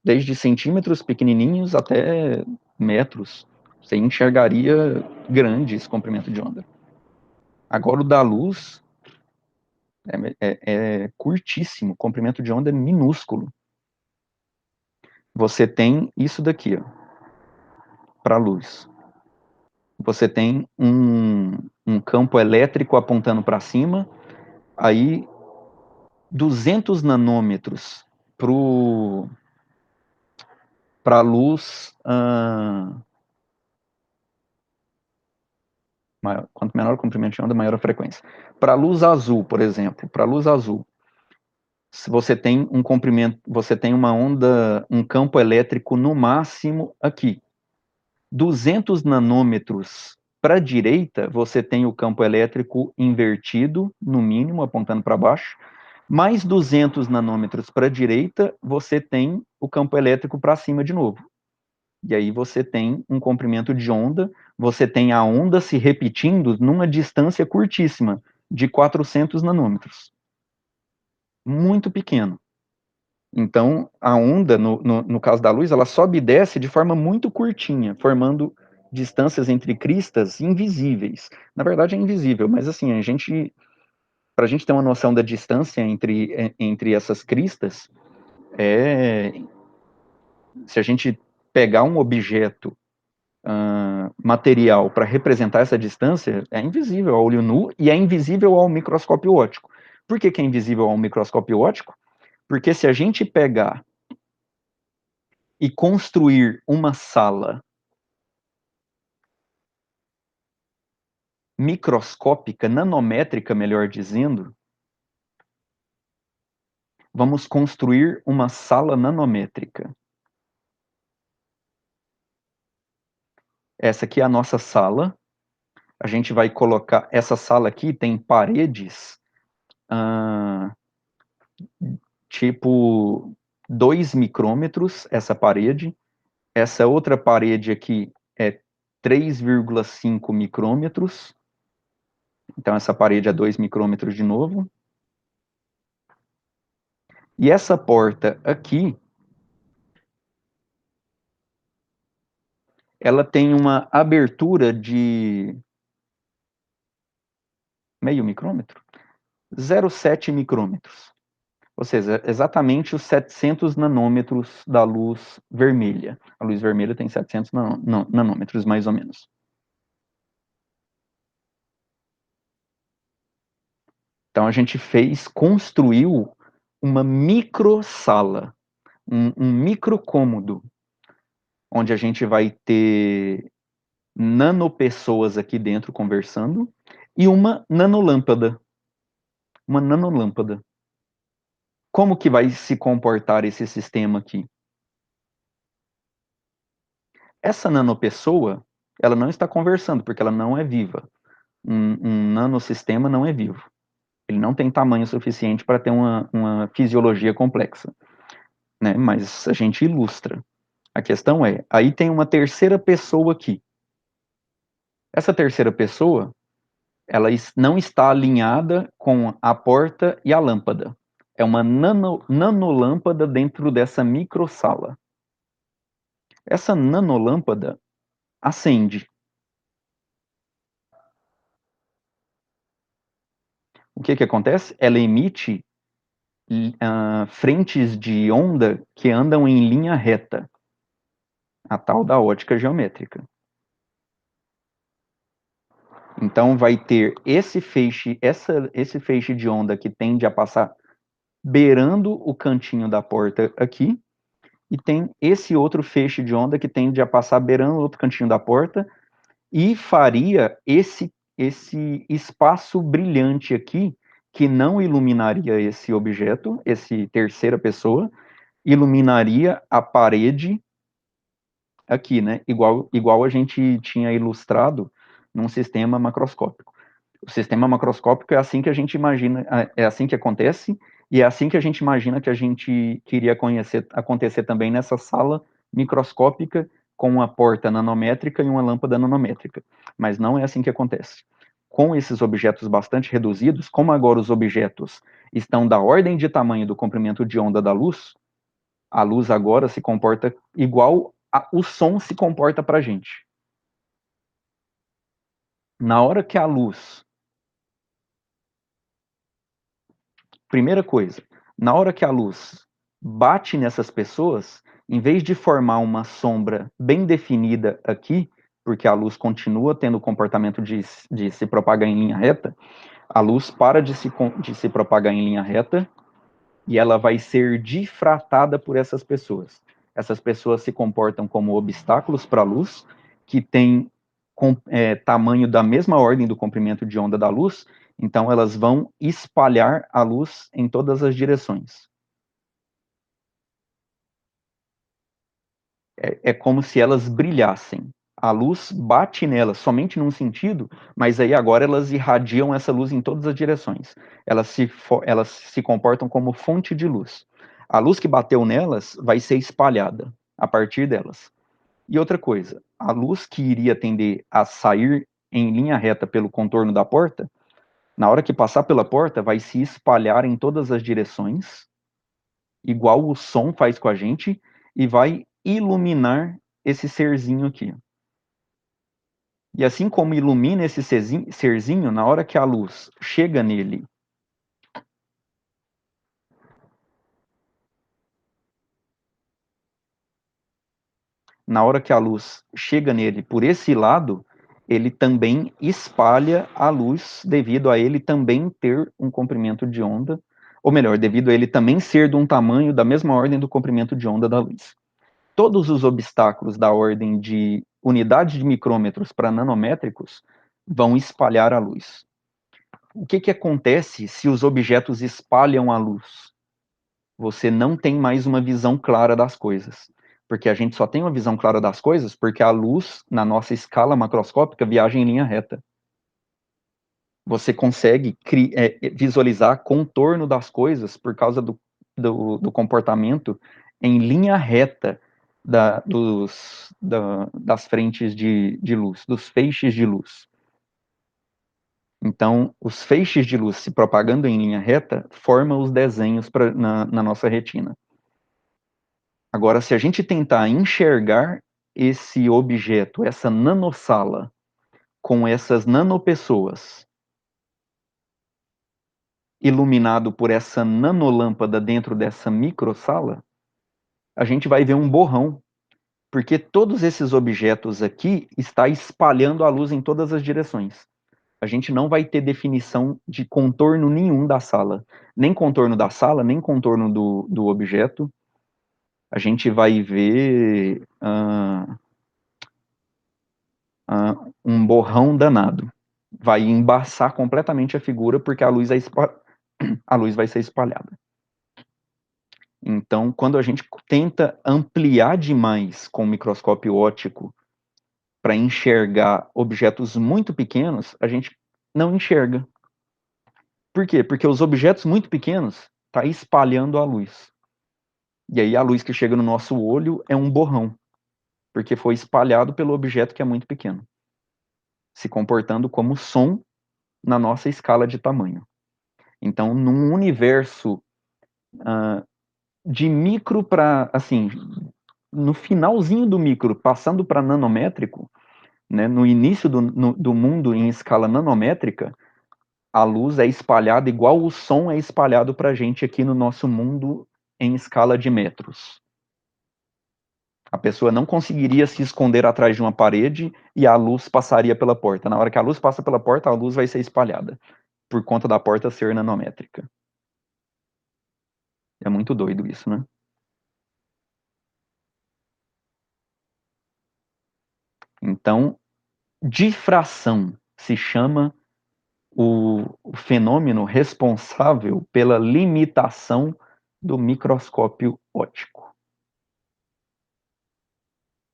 desde centímetros pequenininhos até metros. Você enxergaria grande esse comprimento de onda. Agora, o da luz é curtíssimo, o comprimento de onda é minúsculo. Você tem isso daqui, ó, para a luz. Você tem um campo elétrico apontando para cima, aí 200 nanômetros para a luz. Quanto menor o comprimento de onda, maior a frequência. Para a luz azul, por exemplo, para a luz azul, se você tem um comprimento, você tem uma onda, um campo elétrico no máximo aqui. 200 nanômetros para a direita, você tem o campo elétrico invertido, no mínimo, apontando para baixo. Mais 200 nanômetros para a direita, você tem o campo elétrico para cima de novo. E aí você tem um comprimento de onda, você tem a onda se repetindo numa distância curtíssima. de 400 nanômetros. Muito pequeno. Então, a onda, no caso da luz, ela sobe e desce de forma muito curtinha, formando distâncias entre cristas invisíveis. Na verdade, é invisível, mas assim, para a gente ter uma noção da distância entre essas cristas, se a gente pegar um objeto material para representar essa distância, é invisível ao olho nu e é invisível ao microscópio óptico. Por que é invisível ao microscópio óptico? Porque se a gente pegar e construir uma sala microscópica, nanométrica, melhor dizendo, vamos construir uma sala nanométrica. Essa aqui é a nossa sala. A gente vai colocar... Essa sala aqui tem paredes tipo 2 micrômetros, essa parede. Essa outra parede aqui é 3,5 micrômetros. Então, essa parede é 2 micrômetros de novo. E essa porta aqui, ela tem uma abertura de meio micrômetro? 0,7 micrômetros. Ou seja, exatamente os 700 nanômetros da luz vermelha. A luz vermelha tem 700 nanômetros, mais ou menos. Então, a gente construiu uma microsala, um microcômodo, onde a gente vai ter nanopessoas aqui dentro conversando e uma nanolâmpada. Uma nanolâmpada. Como que vai se comportar esse sistema aqui? Essa nanopessoa, ela não está conversando, porque ela não é viva. Um nanosistema não é vivo. Ele não tem tamanho suficiente para ter uma fisiologia complexa, né? Mas a gente ilustra. A questão é, aí tem uma terceira pessoa aqui. Essa terceira pessoa, ela não está alinhada com a porta e a lâmpada. É uma nanolâmpada dentro dessa microsala. Essa nanolâmpada acende. O que que acontece? Ela emite frentes de onda que andam em linha reta, a tal da ótica geométrica. Então vai ter esse feixe de onda que tende a passar beirando o cantinho da porta aqui, e tem esse outro feixe de onda que tende a passar beirando o outro cantinho da porta, e faria esse espaço brilhante aqui, que não iluminaria esse objeto, esse terceira pessoa, iluminaria a parede aqui, né? Igual a gente tinha ilustrado num sistema macroscópico. O sistema macroscópico é assim que a gente imagina, é assim que acontece, e é assim que a gente imagina que a gente queria acontecer também nessa sala microscópica com uma porta nanométrica e uma lâmpada nanométrica. Mas não é assim que acontece. Com esses objetos bastante reduzidos, como agora os objetos estão da ordem de tamanho do comprimento de onda da luz, a luz agora se comporta igual o som se comporta para a gente. Na hora que a luz... Primeira coisa, na hora que a luz bate nessas pessoas, em vez de formar uma sombra bem definida aqui, porque a luz continua tendo o comportamento de se propagar em linha reta, a luz para de se propagar em linha reta e ela vai ser difratada por essas pessoas. Essas pessoas se comportam como obstáculos para a luz, que tem tamanho da mesma ordem do comprimento de onda da luz, então elas vão espalhar a luz em todas as direções. É como se elas brilhassem. A luz bate nelas somente num sentido, mas aí agora elas irradiam essa luz em todas as direções. Elas se comportam como fonte de luz. A luz que bateu nelas vai ser espalhada a partir delas. E outra coisa, a luz que iria tender a sair em linha reta pelo contorno da porta Na hora que passar pela porta, vai se espalhar em todas as direções, igual o som faz com a gente, e vai iluminar esse serzinho aqui. E assim como ilumina esse serzinho, na hora que a luz chega nele, por esse lado, ele também espalha a luz devido a ele também ter um comprimento de onda, ou melhor, devido a ele também ser de um tamanho da mesma ordem do comprimento de onda da luz. Todos os obstáculos da ordem de unidade de micrômetros para nanométricos vão espalhar a luz. O que acontece se os objetos espalham a luz? Você não tem mais uma visão clara das coisas. Porque a gente só tem uma visão clara das coisas porque a luz, na nossa escala macroscópica, viaja em linha reta. Você consegue visualizar contorno das coisas por causa do comportamento em linha reta das frentes de luz, dos feixes de luz. Então, os feixes de luz se propagando em linha reta formam os desenhos na nossa retina. Agora, se a gente tentar enxergar esse objeto, essa nanosala, com essas nanopessoas, iluminado por essa nanolâmpada dentro dessa microsala, a gente vai ver um borrão, porque todos esses objetos aqui estão espalhando a luz em todas as direções. A gente não vai ter definição de contorno nenhum da sala, nem contorno da sala, nem contorno do objeto. A gente vai ver um borrão danado. Vai embaçar completamente a figura porque a luz vai ser espalhada. Então, quando a gente tenta ampliar demais com o microscópio óptico para enxergar objetos muito pequenos, a gente não enxerga. Por quê? Porque os objetos muito pequenos estão espalhando a luz. E aí a luz que chega no nosso olho é um borrão, porque foi espalhado pelo objeto que é muito pequeno, se comportando como som na nossa escala de tamanho. Então, num universo de micro para, assim, no finalzinho do micro, passando para nanométrico, né, no início do mundo em escala nanométrica, a luz é espalhada igual o som é espalhado para a gente aqui no nosso mundo em escala de metros. A pessoa não conseguiria se esconder atrás de uma parede e a luz passaria pela porta. Na hora que a luz passa pela porta, a luz vai ser espalhada, por conta da porta ser nanométrica. É muito doido isso, né? Então, difração se chama o fenômeno responsável pela limitação do microscópio óptico.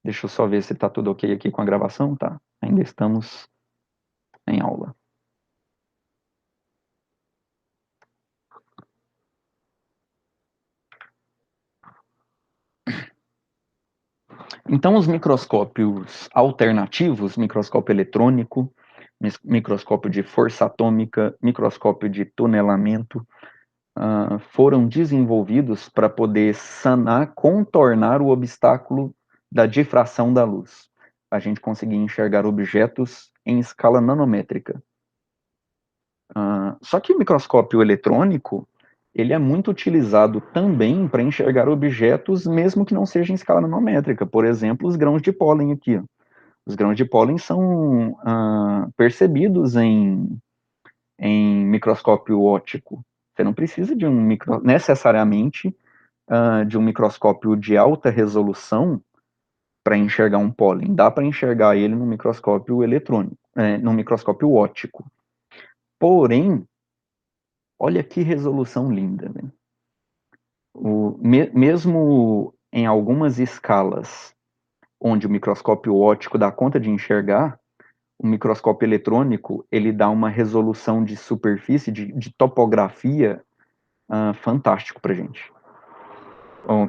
Deixa eu só ver se está tudo ok aqui com a gravação, tá? Ainda estamos em aula. Então, os microscópios alternativos, microscópio eletrônico, microscópio de força atômica, microscópio de tunelamento, foram desenvolvidos para poder sanar, contornar o obstáculo da difração da luz. A gente conseguir enxergar objetos em escala nanométrica. Só que o microscópio eletrônico, ele é muito utilizado também para enxergar objetos, mesmo que não seja em escala nanométrica. Por exemplo, os grãos de pólen aqui. Os grãos de pólen são percebidos em microscópio óptico. Você não precisa de necessariamente de um microscópio de alta resolução para enxergar um pólen. Dá para enxergar ele no microscópio eletrônico, no microscópio óptico. Porém, olha que resolução linda, né? Mesmo em algumas escalas onde o microscópio óptico dá conta de enxergar, o microscópio eletrônico ele dá uma resolução de superfície, de topografia fantástico para a gente.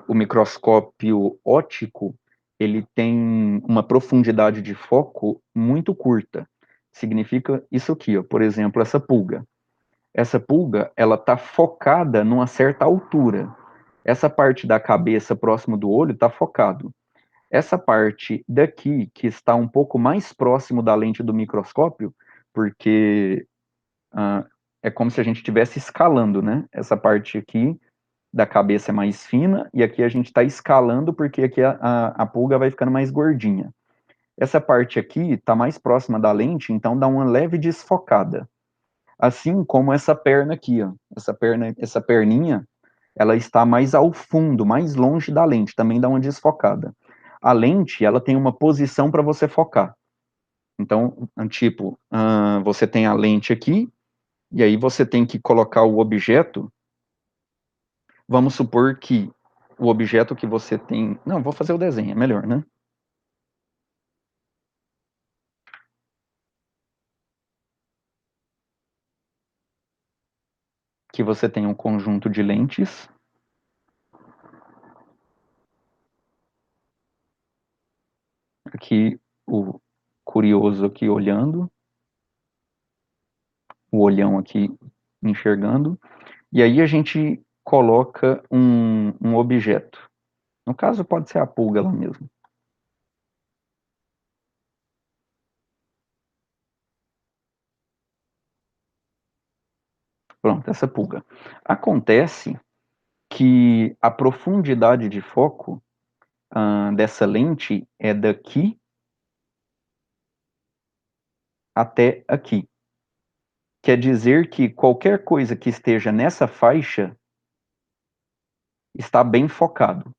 O microscópio óptico ele tem uma profundidade de foco muito curta. Significa isso aqui, ó, por exemplo, essa pulga. essa pulga, ela está focada numa certa altura. Essa parte da cabeça próximo do olho está focado. Essa parte daqui, que está um pouco mais próximo da lente do microscópio, porque é como se a gente estivesse escalando, né? Essa parte aqui da cabeça é mais fina, e aqui a gente está escalando, porque aqui a pulga vai ficando mais gordinha. Essa parte aqui está mais próxima da lente, então dá uma leve desfocada. Assim como essa perna aqui, ó. Essa perninha, ela está mais ao fundo, mais longe da lente, também dá uma desfocada. A lente, ela tem uma posição para você focar. Então, tipo, você tem a lente aqui, e aí você tem que colocar o objeto. Vamos supor que o objeto que você tem... Não, vou fazer o desenho, é melhor, né? Que você tem um conjunto de lentes. Aqui, o curioso aqui olhando. O olhão aqui enxergando. E aí a gente coloca um objeto. No caso, pode ser a pulga lá mesmo. Pronto, essa pulga. Acontece que a profundidade de foco dessa lente é daqui até aqui. Quer dizer que qualquer coisa que esteja nessa faixa está bem focado.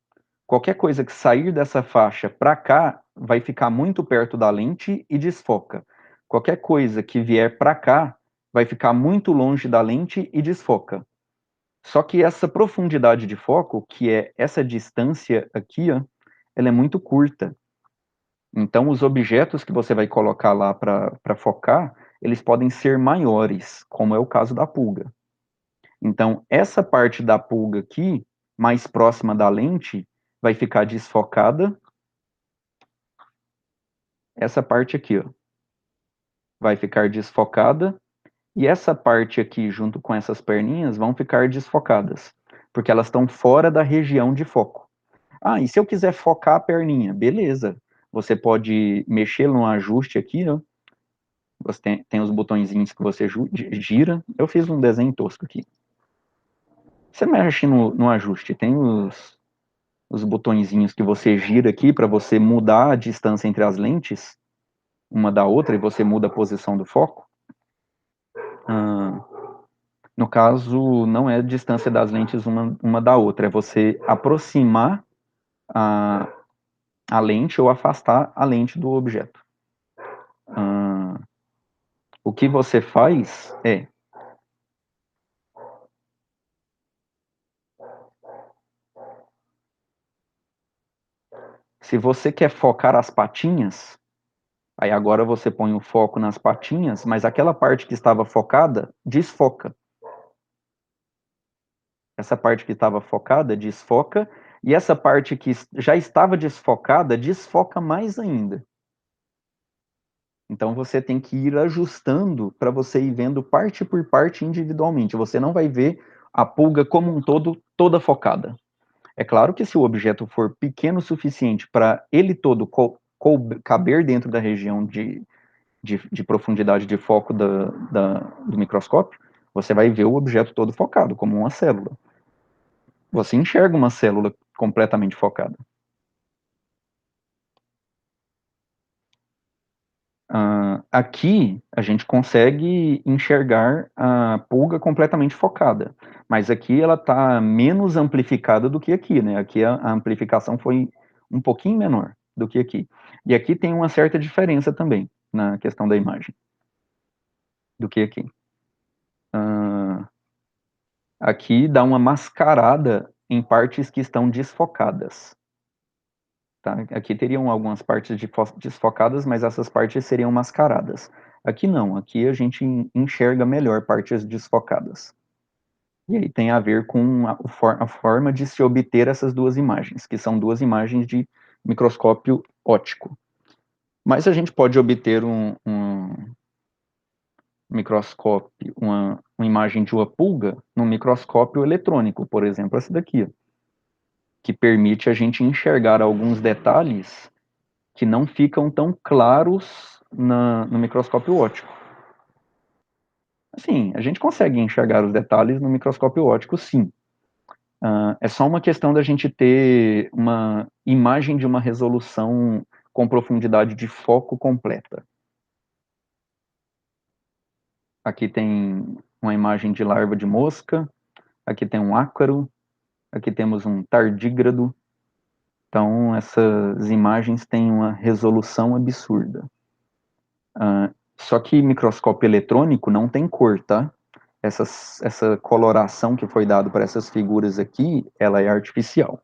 Qualquer coisa que sair dessa faixa para cá vai ficar muito perto da lente e desfoca. Qualquer coisa que vier para cá vai ficar muito longe da lente e desfoca. Só que essa profundidade de foco, que é essa distância aqui, ó, ela é muito curta. Então, os objetos que você vai colocar lá para focar, eles podem ser maiores, como é o caso da pulga. Então, essa parte da pulga aqui, mais próxima da lente, vai ficar desfocada. Essa parte aqui, ó, vai ficar desfocada. E essa parte aqui, junto com essas perninhas, vão ficar desfocadas, porque elas estão fora da região de foco. Ah, e se eu quiser focar a perninha? Beleza. Você pode mexer no ajuste aqui, ó. Você tem os botõezinhos que você gira. Eu fiz um desenho tosco aqui. Você mexe no ajuste, tem os botõezinhos que você gira aqui para você mudar a distância entre as lentes, uma da outra, e você muda a posição do foco. No caso, não é a distância das lentes uma da outra, é você aproximar a, a lente ou afastar a lente do objeto. O que você faz é, se você quer focar as patinhas, aí agora você põe o foco nas patinhas, mas aquela parte que estava focada, desfoca. Essa parte que estava focada, desfoca, e essa parte que já estava desfocada, desfoca mais ainda. Então você tem que ir ajustando para você ir vendo parte por parte individualmente. Você não vai ver a pulga como um todo, toda focada. É claro que se o objeto for pequeno o suficiente para ele todo caber dentro da região de profundidade de foco do microscópio, você vai ver o objeto todo focado, como uma célula. Você enxerga uma célula completamente focada. Aqui a gente consegue enxergar a pulga completamente focada, mas aqui ela está menos amplificada do que aqui, né? Aqui a amplificação foi um pouquinho menor do que aqui. E aqui tem uma certa diferença também na questão da imagem do que aqui. Aqui dá uma mascarada em partes que estão desfocadas. Tá? Aqui teriam algumas partes desfocadas, mas essas partes seriam mascaradas. Aqui não, aqui a gente enxerga melhor partes desfocadas. E aí tem a ver com a forma de se obter essas duas imagens, que são duas imagens de microscópio óptico. Mas a gente pode obter um microscópio, uma imagem de uma pulga no microscópio eletrônico, por exemplo, essa daqui, que permite a gente enxergar alguns detalhes que não ficam tão claros no microscópio óptico. Assim, a gente consegue enxergar os detalhes no microscópio óptico, sim. É só uma questão da gente ter uma imagem de uma resolução com profundidade de foco completa. Aqui tem uma imagem de larva de mosca, aqui tem um ácaro, aqui temos um tardígrado. Então, essas imagens têm uma resolução absurda. Só que microscópio eletrônico não tem cor, tá? Essa coloração que foi dada para essas figuras aqui, ela é artificial.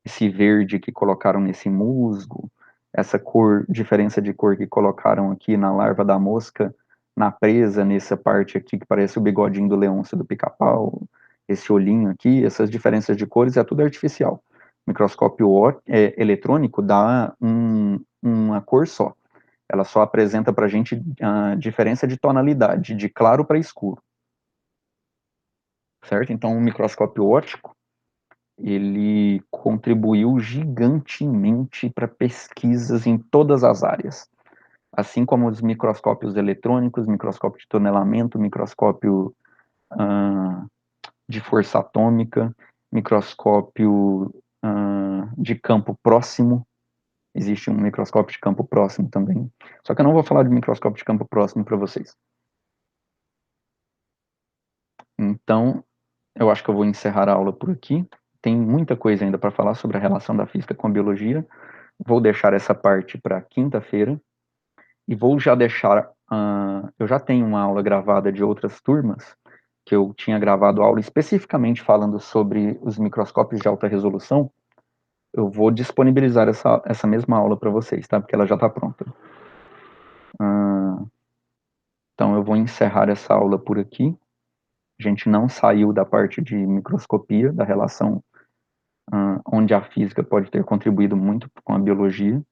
Esse verde que colocaram nesse musgo, essa cor, diferença de cor que colocaram aqui na larva da mosca, na presa, nessa parte aqui que parece o bigodinho do leôncio do pica-pau, esse olhinho aqui, essas diferenças de cores é tudo artificial. O microscópio eletrônico dá uma cor só. Ela só apresenta para a gente a diferença de tonalidade, de claro para escuro. Certo? Então, o microscópio óptico, ele contribuiu gigantemente para pesquisas em todas as áreas. Assim como os microscópios eletrônicos, microscópio de tunelamento, microscópio de força atômica, microscópio de campo próximo. Existe um microscópio de campo próximo também. Só que eu não vou falar de microscópio de campo próximo para vocês. Então, eu acho que eu vou encerrar a aula por aqui. Tem muita coisa ainda para falar sobre a relação da física com a biologia. Vou deixar essa parte para quinta-feira. E vou já deixar. Eu já tenho uma aula gravada de outras turmas, que eu tinha gravado aula especificamente falando sobre os microscópios de alta resolução. Eu vou disponibilizar essa mesma aula para vocês, tá? Porque ela já está pronta. Então eu vou encerrar essa aula por aqui. A gente não saiu da parte de microscopia, da relação onde a física pode ter contribuído muito com a biologia.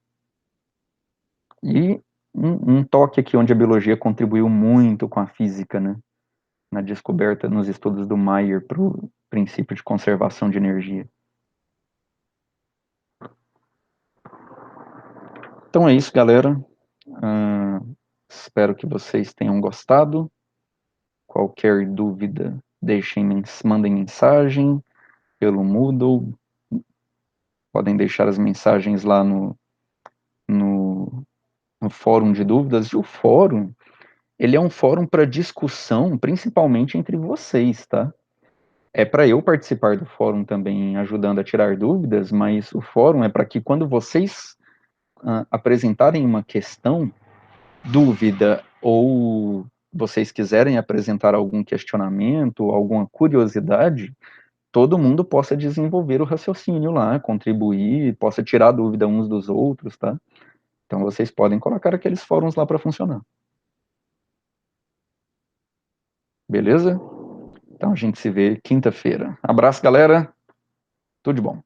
E um toque aqui onde a biologia contribuiu muito com a física, né? Na descoberta, nos estudos do Mayer para o princípio de conservação de energia. Então é isso, galera. Espero que vocês tenham gostado. Qualquer dúvida, mandem mensagem pelo Moodle. Podem deixar as mensagens lá no, no fórum de dúvidas. E o fórum, ele é um fórum para discussão, principalmente entre vocês, tá? É para eu participar do fórum também, ajudando a tirar dúvidas, mas o fórum é para que quando vocês apresentarem uma questão, dúvida, ou vocês quiserem apresentar algum questionamento, alguma curiosidade, todo mundo possa desenvolver o raciocínio lá, contribuir, possa tirar dúvida uns dos outros, tá? Então vocês podem colocar aqueles fóruns lá para funcionar. Beleza? Então a gente se vê quinta-feira. Abraço, galera. Tudo de bom.